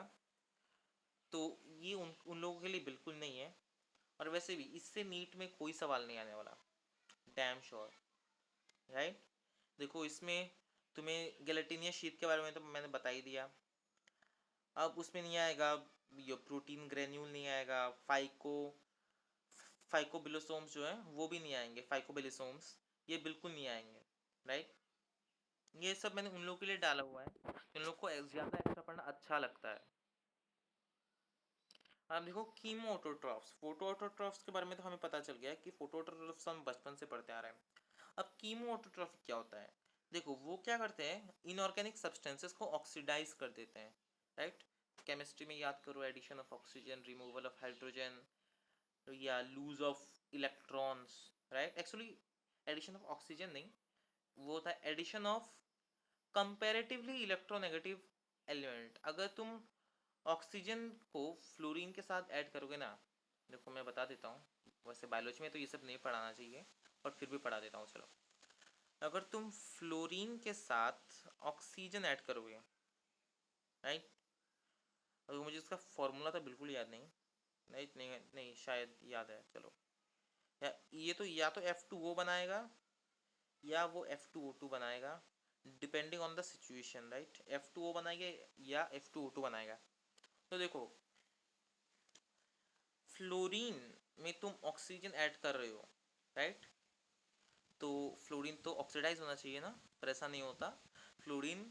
तो ये उन लोगों के लिए बिल्कुल नहीं है। और वैसे भी इससे नीट में कोई सवाल नहीं आने वाला, डैम श्योर, राइट। देखो इसमें तुम्हें गेलेटिनियस शीट के बारे में तो मैंने बता ही दिया। अब उसमें नहीं आएगा, ये प्रोटीन ग्रेन्यूल नहीं आएगा, फाइकोबिलोसोम्स जो है वो भी नहीं आएंगे, फाइकोबिलोसोम्स ये बिल्कुल नहीं आएंगे, राइट। ये सब मैंने उन लोगों के लिए डाला हुआ है जिन लोगों को ज़्यादा एक्स्ट्रा पढ़ना अच्छा लगता है। अब देखो कीमोऑटोट्रॉफ्स, फोटोऑटोट्रॉफ्स के बारे में तो हमें पता चल गया है कि फोटोऑटोट्रॉफ्स हम बचपन से पढ़ते आ रहे हैं। अब कीमोऑटोट्रॉफी क्या होता है? देखो वो क्या करते हैं, इनऑर्गेनिक सब्सटेंसेस को ऑक्सीडाइज कर देते हैं, राइट। केमिस्ट्री में याद करो, addition of oxygen, removal of hydrogen, या lose of electrons, right. Actually addition of oxygen नहीं, वो होता है addition of comparatively electronegative element. अगर तुम ऑक्सीजन को फ्लोरीन के साथ ऐड करोगे ना, देखो मैं बता देता हूँ, वैसे बायोलॉजी में तो ये सब नहीं पढ़ाना चाहिए, और फिर भी पढ़ा देता हूँ चलो। अगर तुम फ्लोरीन के साथ ऑक्सीजन ऐड करोगे, राइट, अगर मुझे इसका फॉर्मूला तो बिल्कुल याद नहीं, नहीं नहीं नहीं शायद याद है, चलो, या ये तो या तो F2O बनाएगा, या वो F2O2 बनाएगा, depending on the situation, right. F2O बनाएगा या F2O2 बनाएगा। तो देखो फ्लोरीन में तुम ऑक्सीजन ऐड कर रहे हो, राइट, तो फ्लोरीन तो ऑक्सीडाइज होना चाहिए ना, पर ऐसा नहीं होता। फ्लोरीन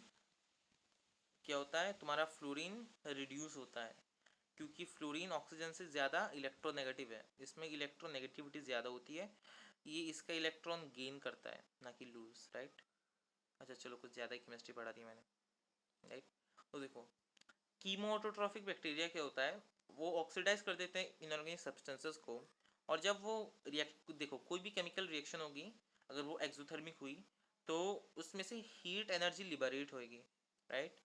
क्या होता है, तुम्हारा फ्लोरीन रिड्यूस होता है, क्योंकि फ्लोरीन ऑक्सीजन से ज़्यादा इलेक्ट्रोनेगेटिव है, इसमें इलेक्ट्रोनेगेटिविटी ज़्यादा होती है, ये इसका इलेक्ट्रॉन गेन करता है ना कि लूज, राइट। अच्छा चलो, कुछ ज़्यादा ही केमिस्ट्री पढ़ा दी मैंने, राइट। तो देखो कीमोटोट्रॉफिक बैक्टीरिया क्या होता है, वो ऑक्सीडाइज कर देते हैं इनऑर्गेनिक सब्सटेंसेस को, और जब वो रिएक्ट, देखो कोई भी केमिकल रिएक्शन होगी, अगर वो एक्सोथर्मिक हुई तो उसमें से हीट एनर्जी लिबरेट होएगी, राइट।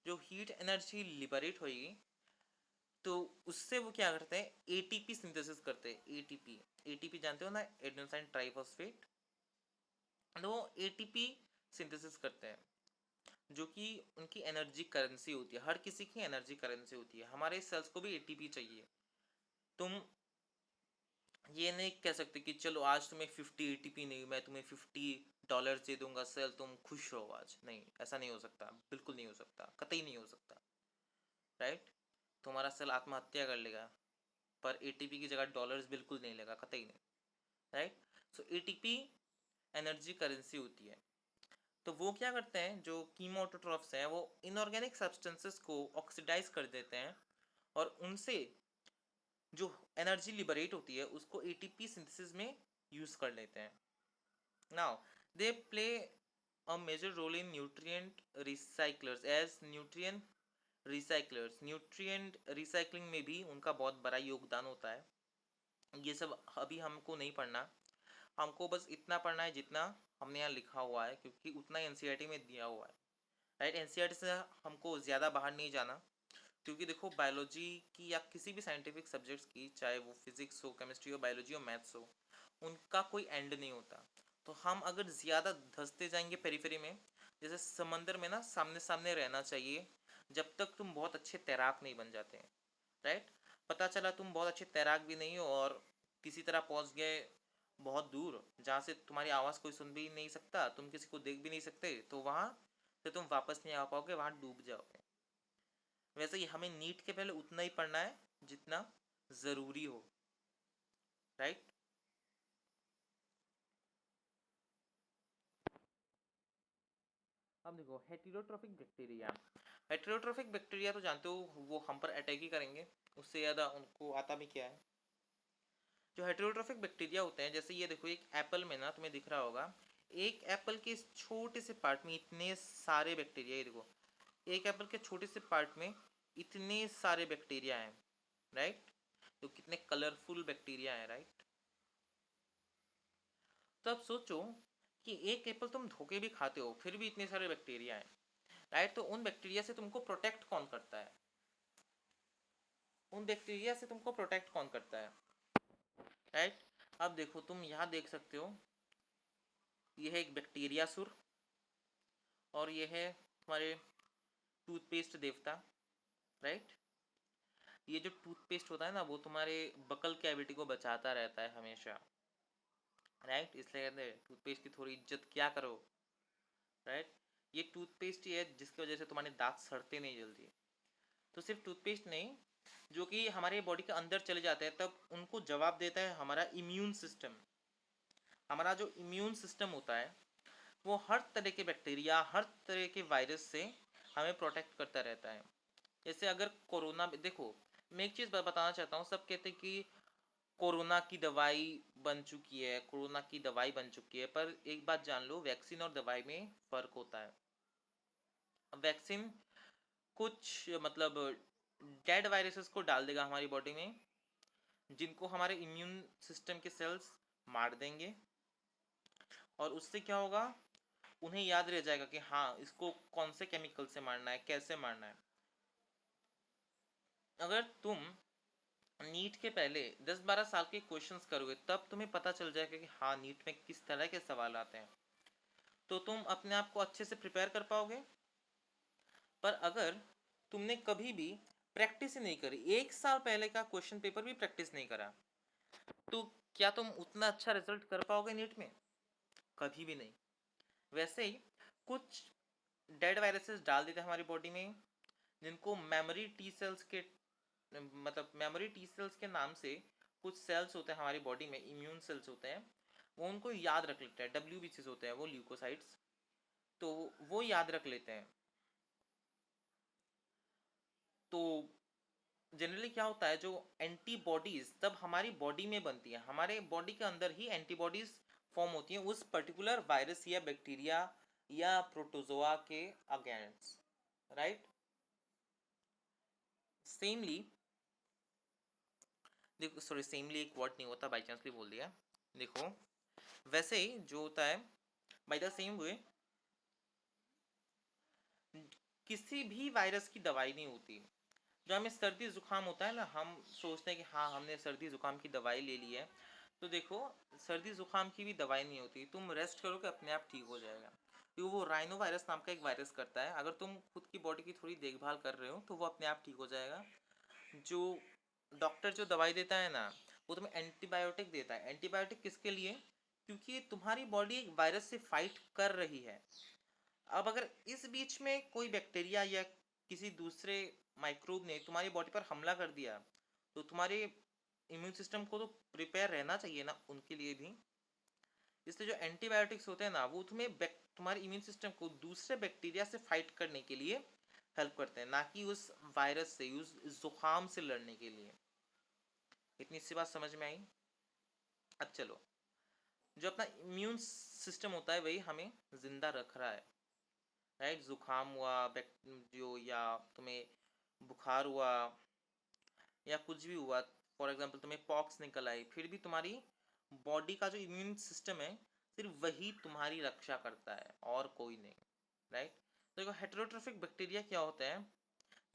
जो हीट एनर्जी लिबरेट होएगी, तो उससे वो क्या करते हैं, एटीपी सिंथेसिस करते हैं। एटीपी, एटीपी जानते हो ना, एडेनोसाइन ट्राइफॉस्फेट, तो वो एटीपी सिंथेसिस करते हैं, जो कि उनकी एनर्जी करेंसी होती है। हर किसी की एनर्जी करेंसी होती है, हमारे सेल्स को भी एटीपी चाहिए। तुम ये नहीं कह सकते कि चलो आज तुम्हें 50 एटीपी नहीं, मैं तुम्हें $50 दे दूंगा सेल, तुम खुश रहो आज, नहीं, ऐसा नहीं हो सकता, बिल्कुल नहीं हो सकता, कतई नहीं हो सकता, राइट। तुम्हारा सेल आत्महत्या कर लेगा, पर एटीपी की जगह डॉलर्स बिल्कुल नहीं लेगा, कतई नहीं, राइट। सो एटीपी एनर्जी करेंसी होती है। तो वो क्या करते हैं, जो कीमोटोट्रॉफ्स हैं, वो इनऑर्गेनिक सब्सटेंसेस को ऑक्सीडाइज कर देते हैं, और उनसे जो एनर्जी लिबरेट होती है उसको एटीपी सिंथेसिस में यूज कर लेते हैं। Now they play a major role in nutrient recyclers, as nutrient recyclers, nutrient recycling में भी उनका बहुत बड़ा योगदान होता है। ये सब अभी हमको नहीं पढ़ना, हमको बस इतना पढ़ना है जितना हमने यहाँ लिखा हुआ है, क्योंकि उतना एनसीईआरटी में दिया हुआ है, राइट। एनसीईआरटी से हमको ज़्यादा बाहर नहीं जाना, क्योंकि देखो बायोलॉजी की या किसी भी साइंटिफिक सब्जेक्ट्स की, चाहे वो फिजिक्स हो, केमिस्ट्री हो, बायोलॉजी हो, मैथ्स हो, उनका कोई एंड नहीं होता। तो हम अगर ज़्यादा धंसते जाएंगे पेरीफेरी में, जैसे समंदर में ना सामने सामने रहना चाहिए, जब तक तुम बहुत अच्छे तैराक नहीं बन जाते हैं, राइट। पता चला तुम बहुत अच्छे तैराक भी नहीं हो, और किसी तरह पहुंच गए बहुत दूर, जहाँ से तुम्हारी आवाज़ कोई सुन भी नहीं सकता, तुम किसी को देख भी नहीं सकते, तो वहाँ से तुम वापस नहीं आ पाओगे, वहाँ डूब जाओगे। वैसे ही हमें नीट के पहले उतना ही पढ़ना है जितना ज़रूरी हो, राइट। अब देखो हेटेरोट्रोफिक बैक्टीरिया, हेटेरोट्रोफिक बैक्टीरिया तो जानते हो वो हम पर अटैक ही करेंगे, उससे ज़्यादा उनको आता भी क्या है। जो हेटेरोट्रोफिक बैक्टीरिया होते हैं, जैसे ये देखो, एक एप्पल में ना तुम्हें दिख रहा होगा, एक एप्पल के इस छोटे से पार्ट में इतने सारे बैक्टीरिया, ये देखो, एक एप्पल के छोटे से पार्ट में इतने सारे बैक्टीरिया हैं, राइट। तो कितने कलरफुल बैक्टीरिया हैं, राइट। तो अब सोचो कि एक एप्पल तुम धोके भी खाते हो, फिर भी इतने सारे बैक्टीरिया हैं, राइट। तो उन बैक्टीरिया से तुमको प्रोटेक्ट कौन करता है, उन बैक्टीरिया से तुमको प्रोटेक्ट कौन करता है, राइट। अब देखो तुम यहाँ देख सकते हो, यह है एक बैक्टीरिया सुर, और यह है हमारे टूथपेस्ट देवता, राइट। ये जो टूथपेस्ट होता है ना, वो तुम्हारे बकल कैविटी को बचाता रहता है हमेशा, राइट। इसलिए कहते हैं टूथपेस्ट की थोड़ी इज्जत क्या करो, राइट। ये टूथपेस्ट ही है जिसकी वजह से तुम्हारे दांत सड़ते नहीं जल्दी। तो सिर्फ टूथपेस्ट नहीं, जो कि हमारे बॉडी के अंदर चले जाते हैं, तब उनको जवाब देता है हमारा इम्यून सिस्टम। हमारा जो इम्यून सिस्टम होता है, वो हर तरह के बैक्टीरिया, हर तरह के वायरस से हमें प्रोटेक्ट करता रहता है। जैसे अगर कोरोना, देखो मैं एक चीज़ बताना चाहता हूँ, सब कहते हैं कि कोरोना की दवाई बन चुकी है, कोरोना की दवाई बन चुकी है, पर एक बात जान लो, वैक्सीन और दवाई में फ़र्क होता है। वैक्सीन कुछ मतलब डेड वायरसेस को डाल देगा हमारी बॉडी में, जिनको हमारे इम्यून सिस्टम के सेल्स मार देंगे, और उससे क्या होगा, उन्हें याद रह जाएगा कि हाँ इसको कौन से केमिकल से मारना है, कैसे मारना है। अगर तुम नीट के पहले 10-12 साल के क्वेश्चंस करोगे, तब तुम्हें पता चल जाएगा कि हाँ नीट में किस तरह के सवाल आते हैं, तो तुम अपने आप को अच्छे से प्रिपेयर कर पाओगे। पर अगर तुमने कभी भी प्रैक्टिस ही नहीं करी, 1 साल पहले का क्वेश्चन पेपर भी प्रैक्टिस नहीं करा, तो क्या तुम उतना अच्छा रिजल्ट कर पाओगे नीट में? कभी भी नहीं। वैसे ही कुछ डेड वायरसेस डाल देते हैं हमारी बॉडी में, जिनको मेमोरी टी सेल्स के, मतलब मेमोरी टी सेल्स के नाम से कुछ सेल्स होते हैं हमारी बॉडी में, इम्यून सेल्स होते हैं, वो उनको याद रख लेते हैं, WBCs होते हैं वो, ल्यूकोसाइट्स, तो वो याद रख लेते हैं। तो जनरली क्या होता है, जो एंटीबॉडीज तब हमारी बॉडी में बनती है, हमारे बॉडी के अंदर ही एंटीबॉडीज फॉर्म होती हैं उस पर्टिकुलर वायरस या बैक्टीरिया या प्रोटोजोआ के अगेंस्ट, राइट। सेमली, देखो सॉरी, सेमली एक वर्ड नहीं होता, बाई चांसली बोल दिया। देखो वैसे ही जो होता है, बाई द सेम वे, किसी भी वायरस की दवाई नहीं होती। जो हमें सर्दी जुकाम होता है ना, हम सोचते हैं कि हाँ हमने सर्दी जुकाम की दवाई ले ली है, तो देखो सर्दी जुकाम की भी दवाई नहीं होती, तुम रेस्ट करोगे अपने आप ठीक हो जाएगा। क्योंकि वो राइनो वायरस नाम का एक वायरस करता है, अगर तुम खुद की बॉडी की थोड़ी देखभाल कर रहे हो तो वो अपने आप ठीक हो जाएगा। जो डॉक्टर जो दवाई देता है ना, वो तुम्हें एंटीबायोटिक देता है। एंटीबायोटिक किसके लिए? क्योंकि तुम्हारी बॉडी एक वायरस से फाइट कर रही है। अब अगर इस बीच में कोई बैक्टीरिया या किसी दूसरे माइक्रोब ने तुम्हारी बॉडी पर हमला कर दिया, तो तुम्हारे इम्यून सिस्टम को तो प्रिपेयर रहना चाहिए ना उनके लिए भी। इसलिए जो एंटीबायोटिक्स होते हैं ना, वो तुम्हारे इम्यून सिस्टम को दूसरे बैक्टीरिया से फाइट करने के लिए हेल्प करते हैं, ना कि उस वायरस से, उस जुकाम से लड़ने के लिए। इतनी सी बात समझ में आई? अब चलो, जो अपना इम्यून सिस्टम होता है वही हमें जिंदा रख रहा है, राइट। जुकाम हुआ, जो या तुम्हें बुखार हुआ या कुछ भी हुआ, फॉर एग्जांपल तुम्हें पॉक्स निकल आई, फिर भी तुम्हारी बॉडी का जो इम्यून सिस्टम है, सिर्फ वही तुम्हारी रक्षा करता है और कोई नहीं, राइट। तो देखो हेटेरोट्रोफिक बैक्टीरिया क्या होते हैं,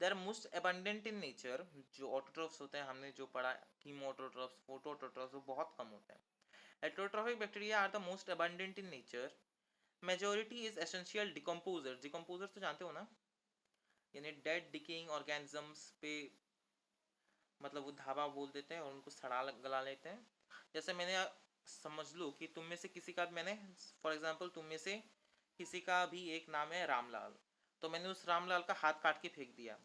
they are most abundant in nature. जो ऑटोट्रोफ्स होते हैं, हमने जो पढ़ा, कीमोटोट्रोफ्स, फोटोट्रोफ्स, वो बहुत कम होते हैं। Heterotrophic bacteria are the most abundant in nature. Majority is essential decomposer. Decomposer तो जानते हो ना, यानी डेड डिकेइंग ऑर्गेनिजम्स पे मतलब वो धावा बोल देते हैं और उनको सड़ा गला लेते हैं। जैसे मैंने समझ लो कि तुम में से किसी का, मैंने फॉर एग्जांपल तुम में से किसी का भी एक नाम है रामलाल, तो मैंने उस रामलाल का हाथ काट के फेंक दिया,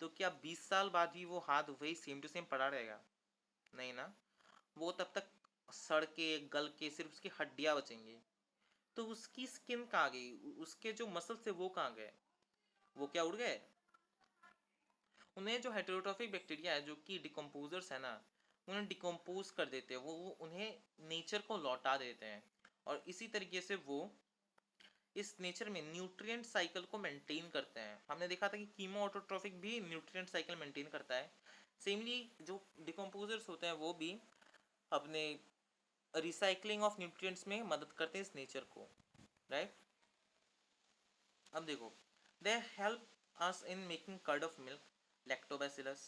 तो क्या 20 साल बाद भी वो हाथ वही सेम टू सेम पड़ा रहेगा? नहीं ना। वो तब तक सड़ के गल के सिर्फ उसकी हड्डियां बचेंगी। तो उसकी स्किन कहाँ गई, उसके जो मसल थे वो कहाँ गए? वो क्या उड़ गए? उन्हें जो हेटेरोट्रोफिक बैक्टीरिया है, जो कि डिकम्पोजर्स है ना, उन्हें डिकम्पोज कर देते हैं, वो उन्हें नेचर को लौटा देते हैं, और इसी तरीके से वो इस नेचर में न्यूट्रिएंट साइकिल को मेंटेन करते हैं। हमने देखा था कि कीमो ऑटोट्रोफिक भी न्यूट्रिएंट साइकिल मेंटेन करता है। सेमली जो डिकम्पोजर्स होते हैं वो भी अपने रिसाइकलिंग ऑफ न्यूट्रिएंट्स में मदद करते हैं इस नेचर को, राइट। अब देखो, they help us in making curd of milk, lactobacillus.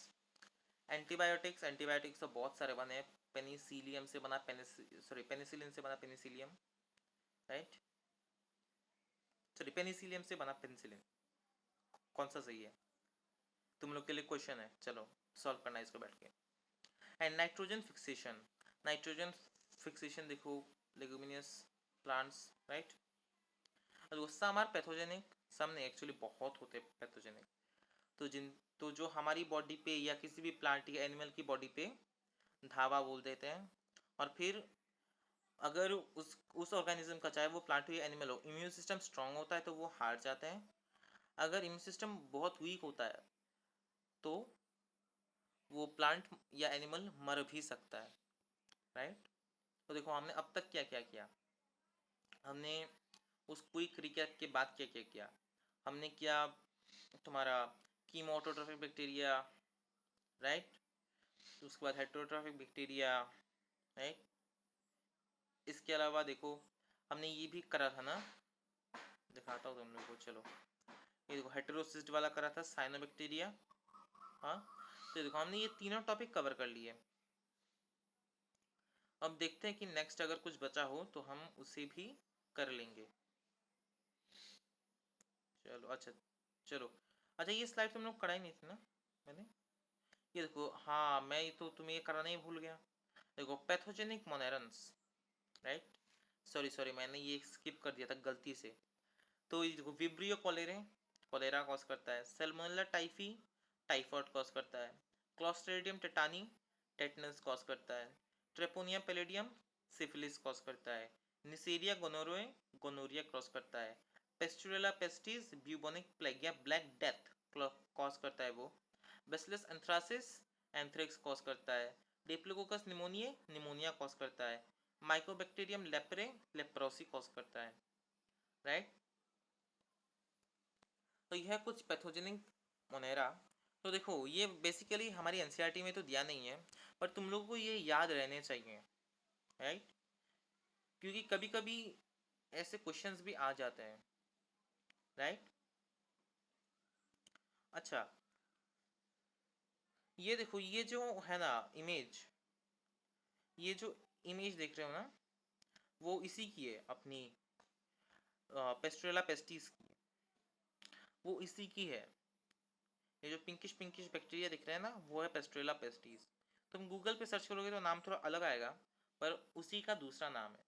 Antibiotics, antibiotics तो बहुत सारे बने हैं। पेनिसिलियम से बना पेनिसिलिन से बना पेनिसिलियम, राइट। सॉरी, पेनिसिलियम से बना पेनिसिलिन। कौन सा सही है? तुम लोग के लिए क्वेश्चन है, चलो सॉल्व करना है इसको बैठ के। And nitrogen fixation. Nitrogen fixation देखो, लेगुमिनियस प्लांट्स, राइट। और सम आर पैथोजेनिक, सम नहीं, एक्चुअली बहुत होते हैं पैथोजेनिक। तो जो हमारी बॉडी पे या किसी भी प्लांट या एनिमल की बॉडी पे धावा बोल देते हैं, और फिर अगर उस ऑर्गेनिज्म का, चाहे वो प्लांट हो या एनिमल हो, इम्यून सिस्टम स्ट्रांग होता है तो वो हार जाते हैं। अगर इम्यून सिस्टम बहुत वीक होता है तो वो प्लांट या एनिमल मर भी सकता है। राइट। तो देखो हमने अब तक क्या क्या किया, हमने उस क्विक रिकैप के बाद क्या क्या किया, हमने किया तुम्हारा कीमोटोट्रोफिक बैक्टीरिया, राइट, उसके बाद हेटरोट्रोफिक बैक्टीरिया, राइट। इसके अलावा देखो हमने ये भी करा था ना, दिखाता हूँ तुम लोग को, चलो ये देखो हेटेरोसिस्ट वाला करा था, साइनोबैक्टीरिया। हाँ, तो देखो हमने ये तीनों टॉपिक कवर कर लिए। अब देखते हैं कि नेक्स्ट अगर कुछ बचा हो तो हम उसे भी कर लेंगे। चलो अच्छा, चलो अच्छा, ये स्लाइड तुम लोग कराई नहीं थी ना मैंने, ये देखो, हाँ मैं ये तो तुम्हें ये कराना ही भूल गया। देखो pathogenic monerans, right, sorry sorry मैंने ये स्किप कर दिया था गलती से। तो ये देखो विब्रियो कोलेरे, कोलेरा कॉज करता है, सैल्मोनेला टाइफी, टाइफॉइड कॉज करता है, क्लॉस्ट्रिडियम टेटानी, टेटनस कॉज करता है, ट्रेपोनिया पैलिडियम, सिफिलिस कॉज करता है, निसेरिया गोनोरोए, गोनोरिया कॉज करता है, पेस्टुरेला पेस्टिस, ब्यूबोनिक प्लेग या ब्लैक डेथ कॉज करता है वो, बेसिलस एंथ्रासिस, एंथ्रेक्स कॉज करता है, डिप्लोकोकस निमोनिया, निमोनिया कॉज करता है, माइकोबैक्टीरियम लेप्रे, लेप्रोसी कॉज करता है, राइट। तो यह कुछ पैथोजेनिक मोनेरा। तो देखो ये बेसिकली हमारी एनसीईआरटी में तो दिया नहीं है, पर तुम लोगों को ये याद रहने चाहिए, राइट, क्योंकि कभी कभी ऐसे क्वेश्चंस भी आ जाते हैं, राइट। अच्छा, ये देखो ये जो है ना इमेज, ये जो इमेज देख रहे हो ना, वो इसी की है, अपनी पेस्ट्रेला पेस्टिस की, वो इसी की है। ये जो पिंकिश पिंकिश बैक्टीरिया दिख रहा है ना, वो है पेस्ट्रेला पेस्टिस। तुम गूगल पे सर्च करोगे तो नाम थोड़ा अलग आएगा, पर उसी का दूसरा नाम है।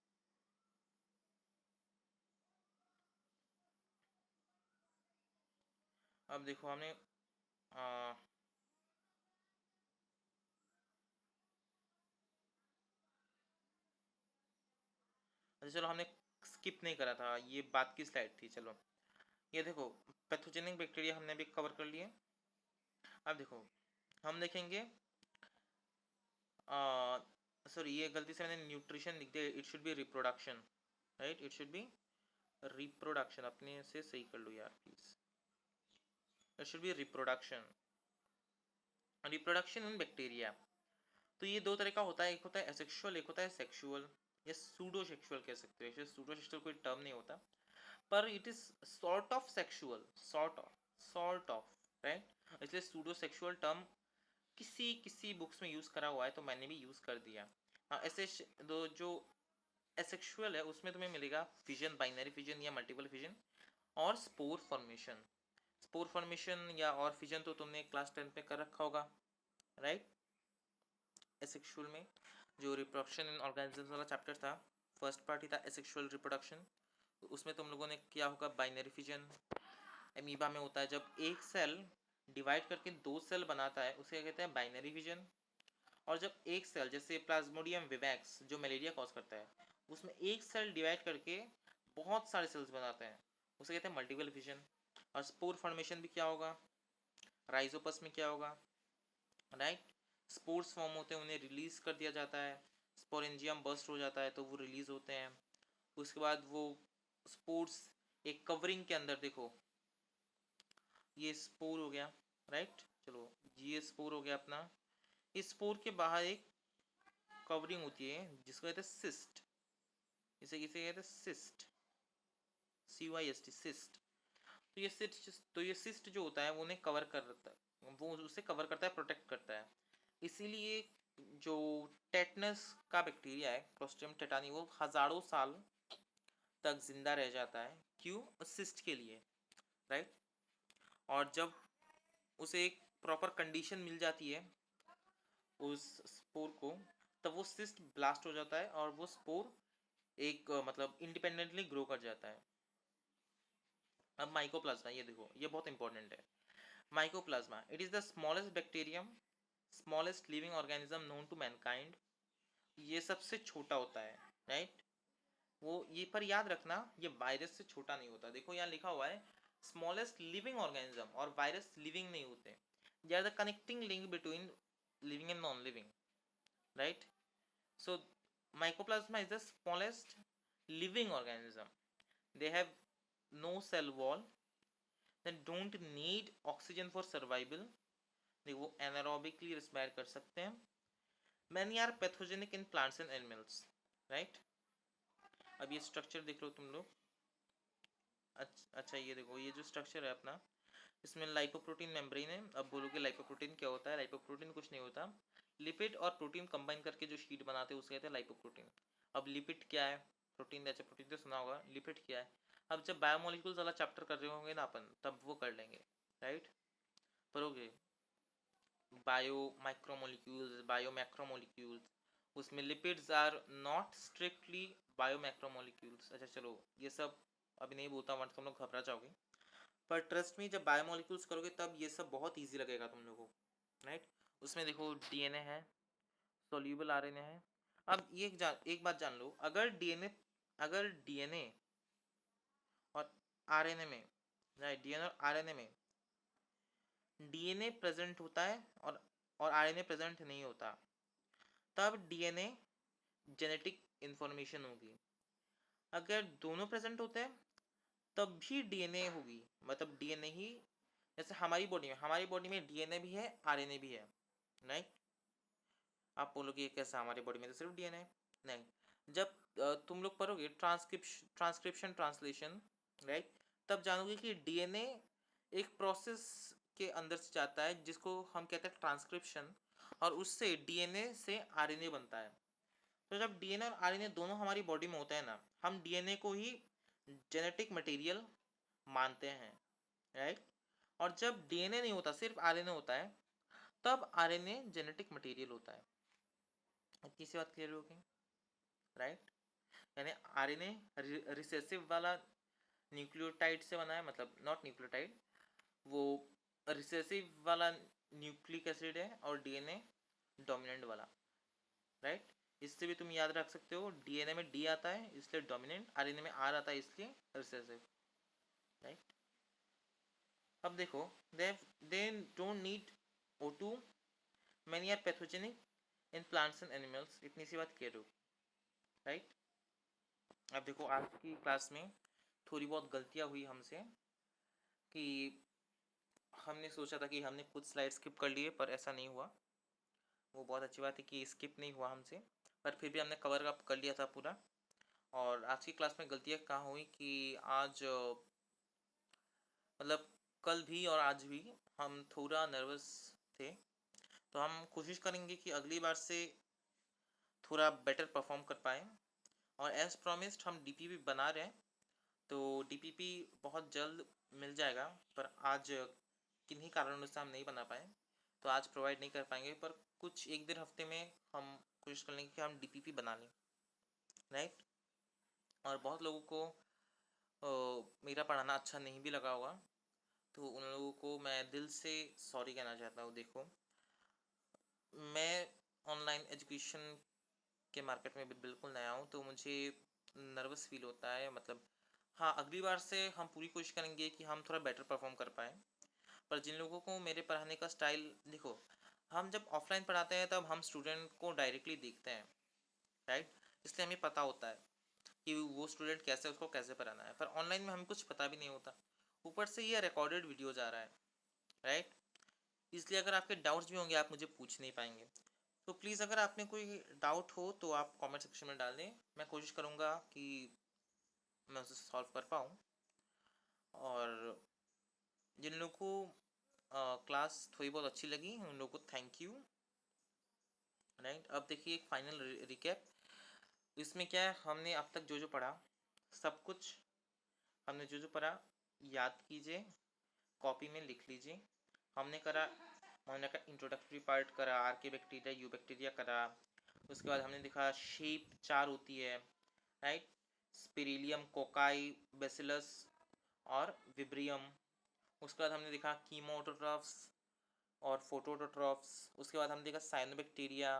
अब देखो हमने अच्छा चलो, हमने स्किप नहीं करा था, ये बात की स्लाइड थी, चलो ये देखो पैथोजेनिक बैक्टीरिया हमने भी कवर कर लिए। अब देखो हम देखेंगे, सॉरी ये गलती से मैंने न्यूट्रिशन लिख दिया, it should be reproduction, right, it should be reproduction, अपने से सही कर लो यार please, it should be reproduction, reproduction in bacteria. तो ये दो तरह का होता है, एक होता है एसेक्सुअल, एक होता है सेक्सुअल, या सूडो सेक्सुअल कह सकते हो, सूडो सेक्सुअल कोई टर्म नहीं होता, पर it is sort of sexual, sort of, right, इसलिए सूडो सेक्सुअल टर्म किसी किसी बुक्स में यूज करा हुआ है, तो मैंने भी यूज कर दिया। हाँ, ऐसे दो जो एसेक्सुअल है उसमें तुम्हें मिलेगा फिजन, बाइनरी फिजन या मल्टीपल फिजन, और स्पोर फॉर्मेशन। स्पोर फॉर्मेशन या और फिजन तो तुमने क्लास 10 में कर रखा होगा, राइट। एसेक्सुअल में जो रिप्रोडक्शन इन ऑर्गेनिजम्स वाला चैप्टर था, फर्स्ट पार्ट ही था एसेक्सुअल रिप्रोडक्शन, तो उसमें तुम लोगों ने किया होगा बाइनरी फिजन। एमीबा में होता है जब एक सेल डिवाइड करके दो सेल बनाता है, उसे कहते हैं बाइनरी फिजन। और जब एक सेल, जैसे प्लाज्मोडियम विवैक्स जो मलेरिया कॉज करता है, उसमें एक सेल डिवाइड करके बहुत सारे सेल्स बनाते हैं, उसे कहते हैं मल्टीपल फिजन। और स्पोर फॉर्मेशन भी क्या होगा, राइजोपस में क्या होगा, राइट, स्पोर्स फॉर्म होते हैं, उन्हें रिलीज कर दिया जाता है, स्पोरेंजियम बर्स्ट हो जाता है तो वो रिलीज होते हैं। उसके बाद वो स्पोर्स एक कवरिंग के अंदर, देखो ये स्पोर हो गया, राइट, चलो ये स्पोर हो गया अपना, इस स्पोर के बाहर एक कवरिंग होती है जिसको कहते हैं सिस्ट, इसे किसे कहते हैं सिस्ट, CYST, सिस्ट। तो ये सिस्ट जो होता है वो उन्हें कवर कर रखता है, वो उसे कवर करता है, प्रोटेक्ट करता है। इसीलिए जो टेटनस का बैक्टीरिया है, क्लोस्ट्रिडियम टेटानी, वो हजारों साल तक जिंदा रह जाता है, क्यों, सिस्ट के लिए, राइट। और जब उसे एक प्रॉपर कंडीशन मिल जाती है उस स्पोर को, तब वो सिस्ट ब्लास्ट हो जाता है और वो स्पोर एक मतलब इंडिपेंडेंटली ग्रो कर जाता है। अब माइकोप्लाज्मा, ये देखो ये बहुत इंपॉर्टेंट है। Mycoplasma, it is the smallest bacterium, smallest living organism known to mankind. ये सबसे छोटा होता है, राइट। वो ये पर याद रखना, ये वायरस से छोटा नहीं होता, देखो यहाँ लिखा हुआ है स्मॉलेस्ट लिविंग ऑर्गेनिज्म, और वायरस लिविंग नहीं होते, they are the connecting link between living and non living, right. So mycoplasma is the smallest living organism. They have no cell wall, they don't need oxygen for survival, वो anaerobically respire कर सकते हैं. Many are pathogenic in plants and animals, right? अब ये structure देख लो तुम लोग. अच्छा ये देखो, ये जो स्ट्रक्चर है अपना, इसमें लाइपोप्रोटीन मेम्ब्रेन है. अब बोलोगे लाइपोप्रोटीन क्या होता है? लाइपोप्रोटीन कुछ नहीं होता, लिपिड और प्रोटीन कंबाइन करके जो शीट बनाते हैं उसे कहते हैं लाइपोप्रोटीन. अब लिपिड क्या है? प्रोटीन, जैसे प्रोटीन तो सुना होगा, लिपिड क्या है? अब जब बायोमोलिक्यूल्स वाला चैप्टर कर रहे होंगे ना अपन, तब वो कर लेंगे, राइट? पढ़ोगे बायो माइक्रोमोलिक्यूल्स, बायो मैक्रोमोलिक्यूल्स, उसमें lipids are not strictly bio macromolecules. अच्छा चलो, ये सब अभी नहीं बोलता हूँ, तुम लोग घबरा जाओगे, पर ट्रस्ट में जब बायोमोलिक्यूल्स करोगे तब ये सब बहुत ईजी लगेगा तुम लोगों को, राइट? उसमें देखो डीएनए है, सोल्यूबल आरएनए है. अब ये एक बात जान लो, अगर डीएनए और आरएनए में, राइट, डीएनए और आरएनए में डीएनए प्रेजेंट होता है और आरएनए प्रेजेंट नहीं होता, तब डीएनए जेनेटिक इंफॉर्मेशन होगी. अगर दोनों प्रेजेंट होते हैं तब भी डीएनए होगी, मतलब डीएनए ही. जैसे हमारी बॉडी में डीएनए भी है, आरएनए भी है, राइट? आप बोलोगे कैसा, हमारी बॉडी में तो सिर्फ डीएनए? नहीं. जब तुम लोग पढ़ोगे ट्रांसक्रिप्शन ट्रांसलेशन, राइट, तब जानोगे कि डीएनए एक प्रोसेस के अंदर से जाता है जिसको हम कहते हैं ट्रांसक्रिप्शन, और उससे डीएनए से आरएनए बनता है. तो जब डीएनए और आरएनए दोनों हमारी बॉडी में होता है ना, हम डीएनए को ही जेनेटिक मटेरियल मानते हैं, राइट? और जब डीएनए नहीं होता, सिर्फ आरएनए होता है, तब आरएनए जेनेटिक मटेरियल होता है. इतनी सी बात क्लियर होगी, राइट? यानी आरएनए रिसेसिव वाला न्यूक्लियोटाइड से बना है, मतलब नॉट न्यूक्लियोटाइड, वो रिसेसिव वाला न्यूक्लिक एसिड है, और डीएनए डोमिनेंट वाला, राइट? इससे भी तुम याद रख सकते हो, डीएनए में डी आता है इसलिए डोमिनेंट, आरएनए में आर आता है इसलिए रिसेसिव, राइट? अब देखो, they don't need O2, many are pathogenic in plants and animals. इतनी सी बात क्लियर हो, राइट? अब देखो, आज की क्लास में थोड़ी बहुत गलतियां हुई हमसे, कि हमने सोचा था कि हमने कुछ स्लाइड स्किप कर लिए, पर ऐसा नहीं हुआ. वो बहुत अच्छी बात है कि स्किप नहीं हुआ हमसे, पर फिर भी हमने कवर अप कर लिया था पूरा. और आज की क्लास में गलतियाँ कहाँ हुई कि आज मतलब कल भी और आज भी हम थोड़ा नर्वस थे. तो हम कोशिश करेंगे कि अगली बार से थोड़ा बेटर परफॉर्म कर पाए. और एज प्रॉमिस्ड हम डीपीपी बना रहे हैं, तो डीपीपी बहुत जल्द मिल जाएगा, पर आज किन्हीं कारणों से हम नहीं बना पाए, तो आज प्रोवाइड नहीं कर पाएंगे, पर कुछ एक डेढ़ हफ्ते में हम कोशिश कर लेंगे कि हम डीपीपी बना लें, राइट? और बहुत लोगों को मेरा पढ़ाना अच्छा नहीं भी लगा होगा, तो उन लोगों को मैं दिल से सॉरी कहना चाहता हूँ. देखो, मैं ऑनलाइन एजुकेशन के मार्केट में बिल्कुल नया हूँ, तो मुझे नर्वस फील होता है. मतलब हाँ, अगली बार से हम पूरी कोशिश करेंगे कि हम थोड़ा बेटर परफॉर्म कर पाएँ. पर जिन लोगों को मेरे पढ़ाने का स्टाइल, देखो, हम जब ऑफलाइन पढ़ाते हैं तब हम स्टूडेंट को डायरेक्टली देखते हैं, राइट? इसलिए हमें पता होता है कि वो स्टूडेंट कैसे, उसको कैसे पढ़ाना है. पर ऑनलाइन में हमें कुछ पता भी नहीं होता, ऊपर से ये रिकॉर्डेड वीडियो जा रहा है, राइट? इसलिए अगर आपके डाउट्स भी होंगे आप मुझे पूछ नहीं पाएंगे. तो प्लीज़, अगर आपने कोई डाउट हो तो आप कमेंट सेक्शन में डाल दें, मैं कोशिश करूँगा कि मैं उसे सॉल्व कर पाऊँ. और जिन लोगों को क्लास थोड़ी बहुत अच्छी लगी उन लोगों को थैंक यू, राइट? अब देखिए एक फाइनल रिकैप. इसमें क्या है, हमने अब तक जो जो पढ़ा, सब कुछ हमने जो जो पढ़ा याद कीजिए, कॉपी में लिख लीजिए. हमने करा, हमने का इंट्रोडक्टरी पार्ट करा, आर्के बैक्टीरिया, यू बैक्टीरिया करा. उसके बाद हमने देखा शेप 4 होती है, राइट? स्पिरिलियम, कोकाई, बेसिलस और विब्रियम. उसके बाद हमने देखा कीमोटोट्रॉफ्स और फोटोटोट्रॉफ्स. उसके बाद हमने देखा साइनोबैक्टीरिया.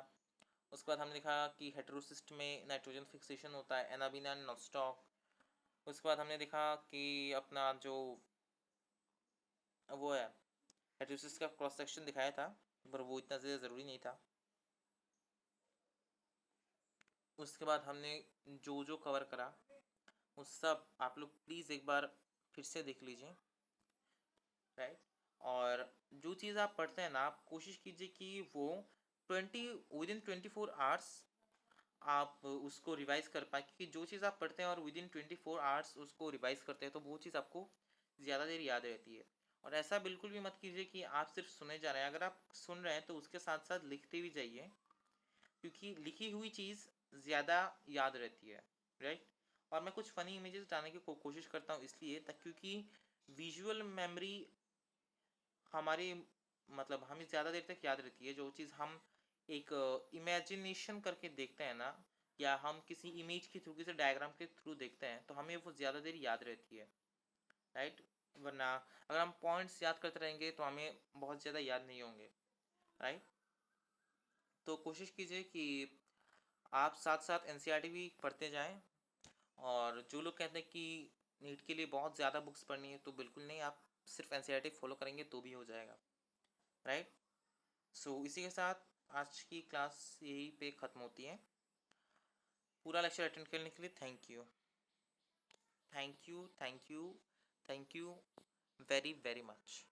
उसके बाद हमने देखा कि हेटेरोसिस्ट में नाइट्रोजन फिक्सेशन होता है, एनाबिना एंड नॉस्टॉक. उसके बाद हमने देखा कि अपना जो वो है, हेटेरोसिस्ट का क्रॉस सेक्शन दिखाया था, पर वो इतना ज़्यादा ज़रूरी नहीं था. उसके बाद हमने जो जो कवर करा वो सब आप लोग प्लीज़ एक बार फिर से देख लीजिए, राइट। और जो चीज़ आप पढ़ते हैं ना, आप कोशिश कीजिए कि वो 24 आवर्स आप उसको रिवाइज कर पाए, क्योंकि जो चीज़ आप पढ़ते हैं और विदिन 24 आवर्स उसको रिवाइज करते हैं तो वो चीज़ आपको ज़्यादा देर याद रहती है। और ऐसा बिल्कुल भी मत कीजिए कि आप सिर्फ सुने जा रहे हैं, अगर आप सुन रहे हैं तो उसके साथ साथ लिखते भी जाइए, क्योंकि लिखी हुई चीज़ ज़्यादा याद रहती है, राइट। और मैं कुछ फ़नी इमेजेस डालने की कोशिश करता हूँ इसलिए क्योंकि विजुअल मेमोरी हमारी मतलब हमें ज़्यादा देर तक याद रहती है। जो चीज़ हम एक इमेजिनेशन करके देखते हैं ना, या हम किसी इमेज के थ्रू, किसी डायग्राम के थ्रू देखते हैं तो हमें वो ज़्यादा देर याद रहती है, राइट। वरना अगर हम पॉइंट्स याद करते रहेंगे तो हमें बहुत ज़्यादा याद नहीं होंगे, राइट। तो कोशिश कीजिए कि आप साथ साथ एनसीईआरटी भी पढ़ते जाएं। और जो लोग कहते हैं कि नीट के लिए बहुत ज़्यादा बुक्स पढ़नी है, तो बिल्कुल नहीं, आप सिर्फ एनसीईआरटी फॉलो करेंगे तो भी हो जाएगा, राइट। सो इसी के साथ आज की क्लास यही पे ख़त्म होती है। पूरा लेक्चर अटेंड करने के लिए thank you, thank you, thank you, thank you very very much.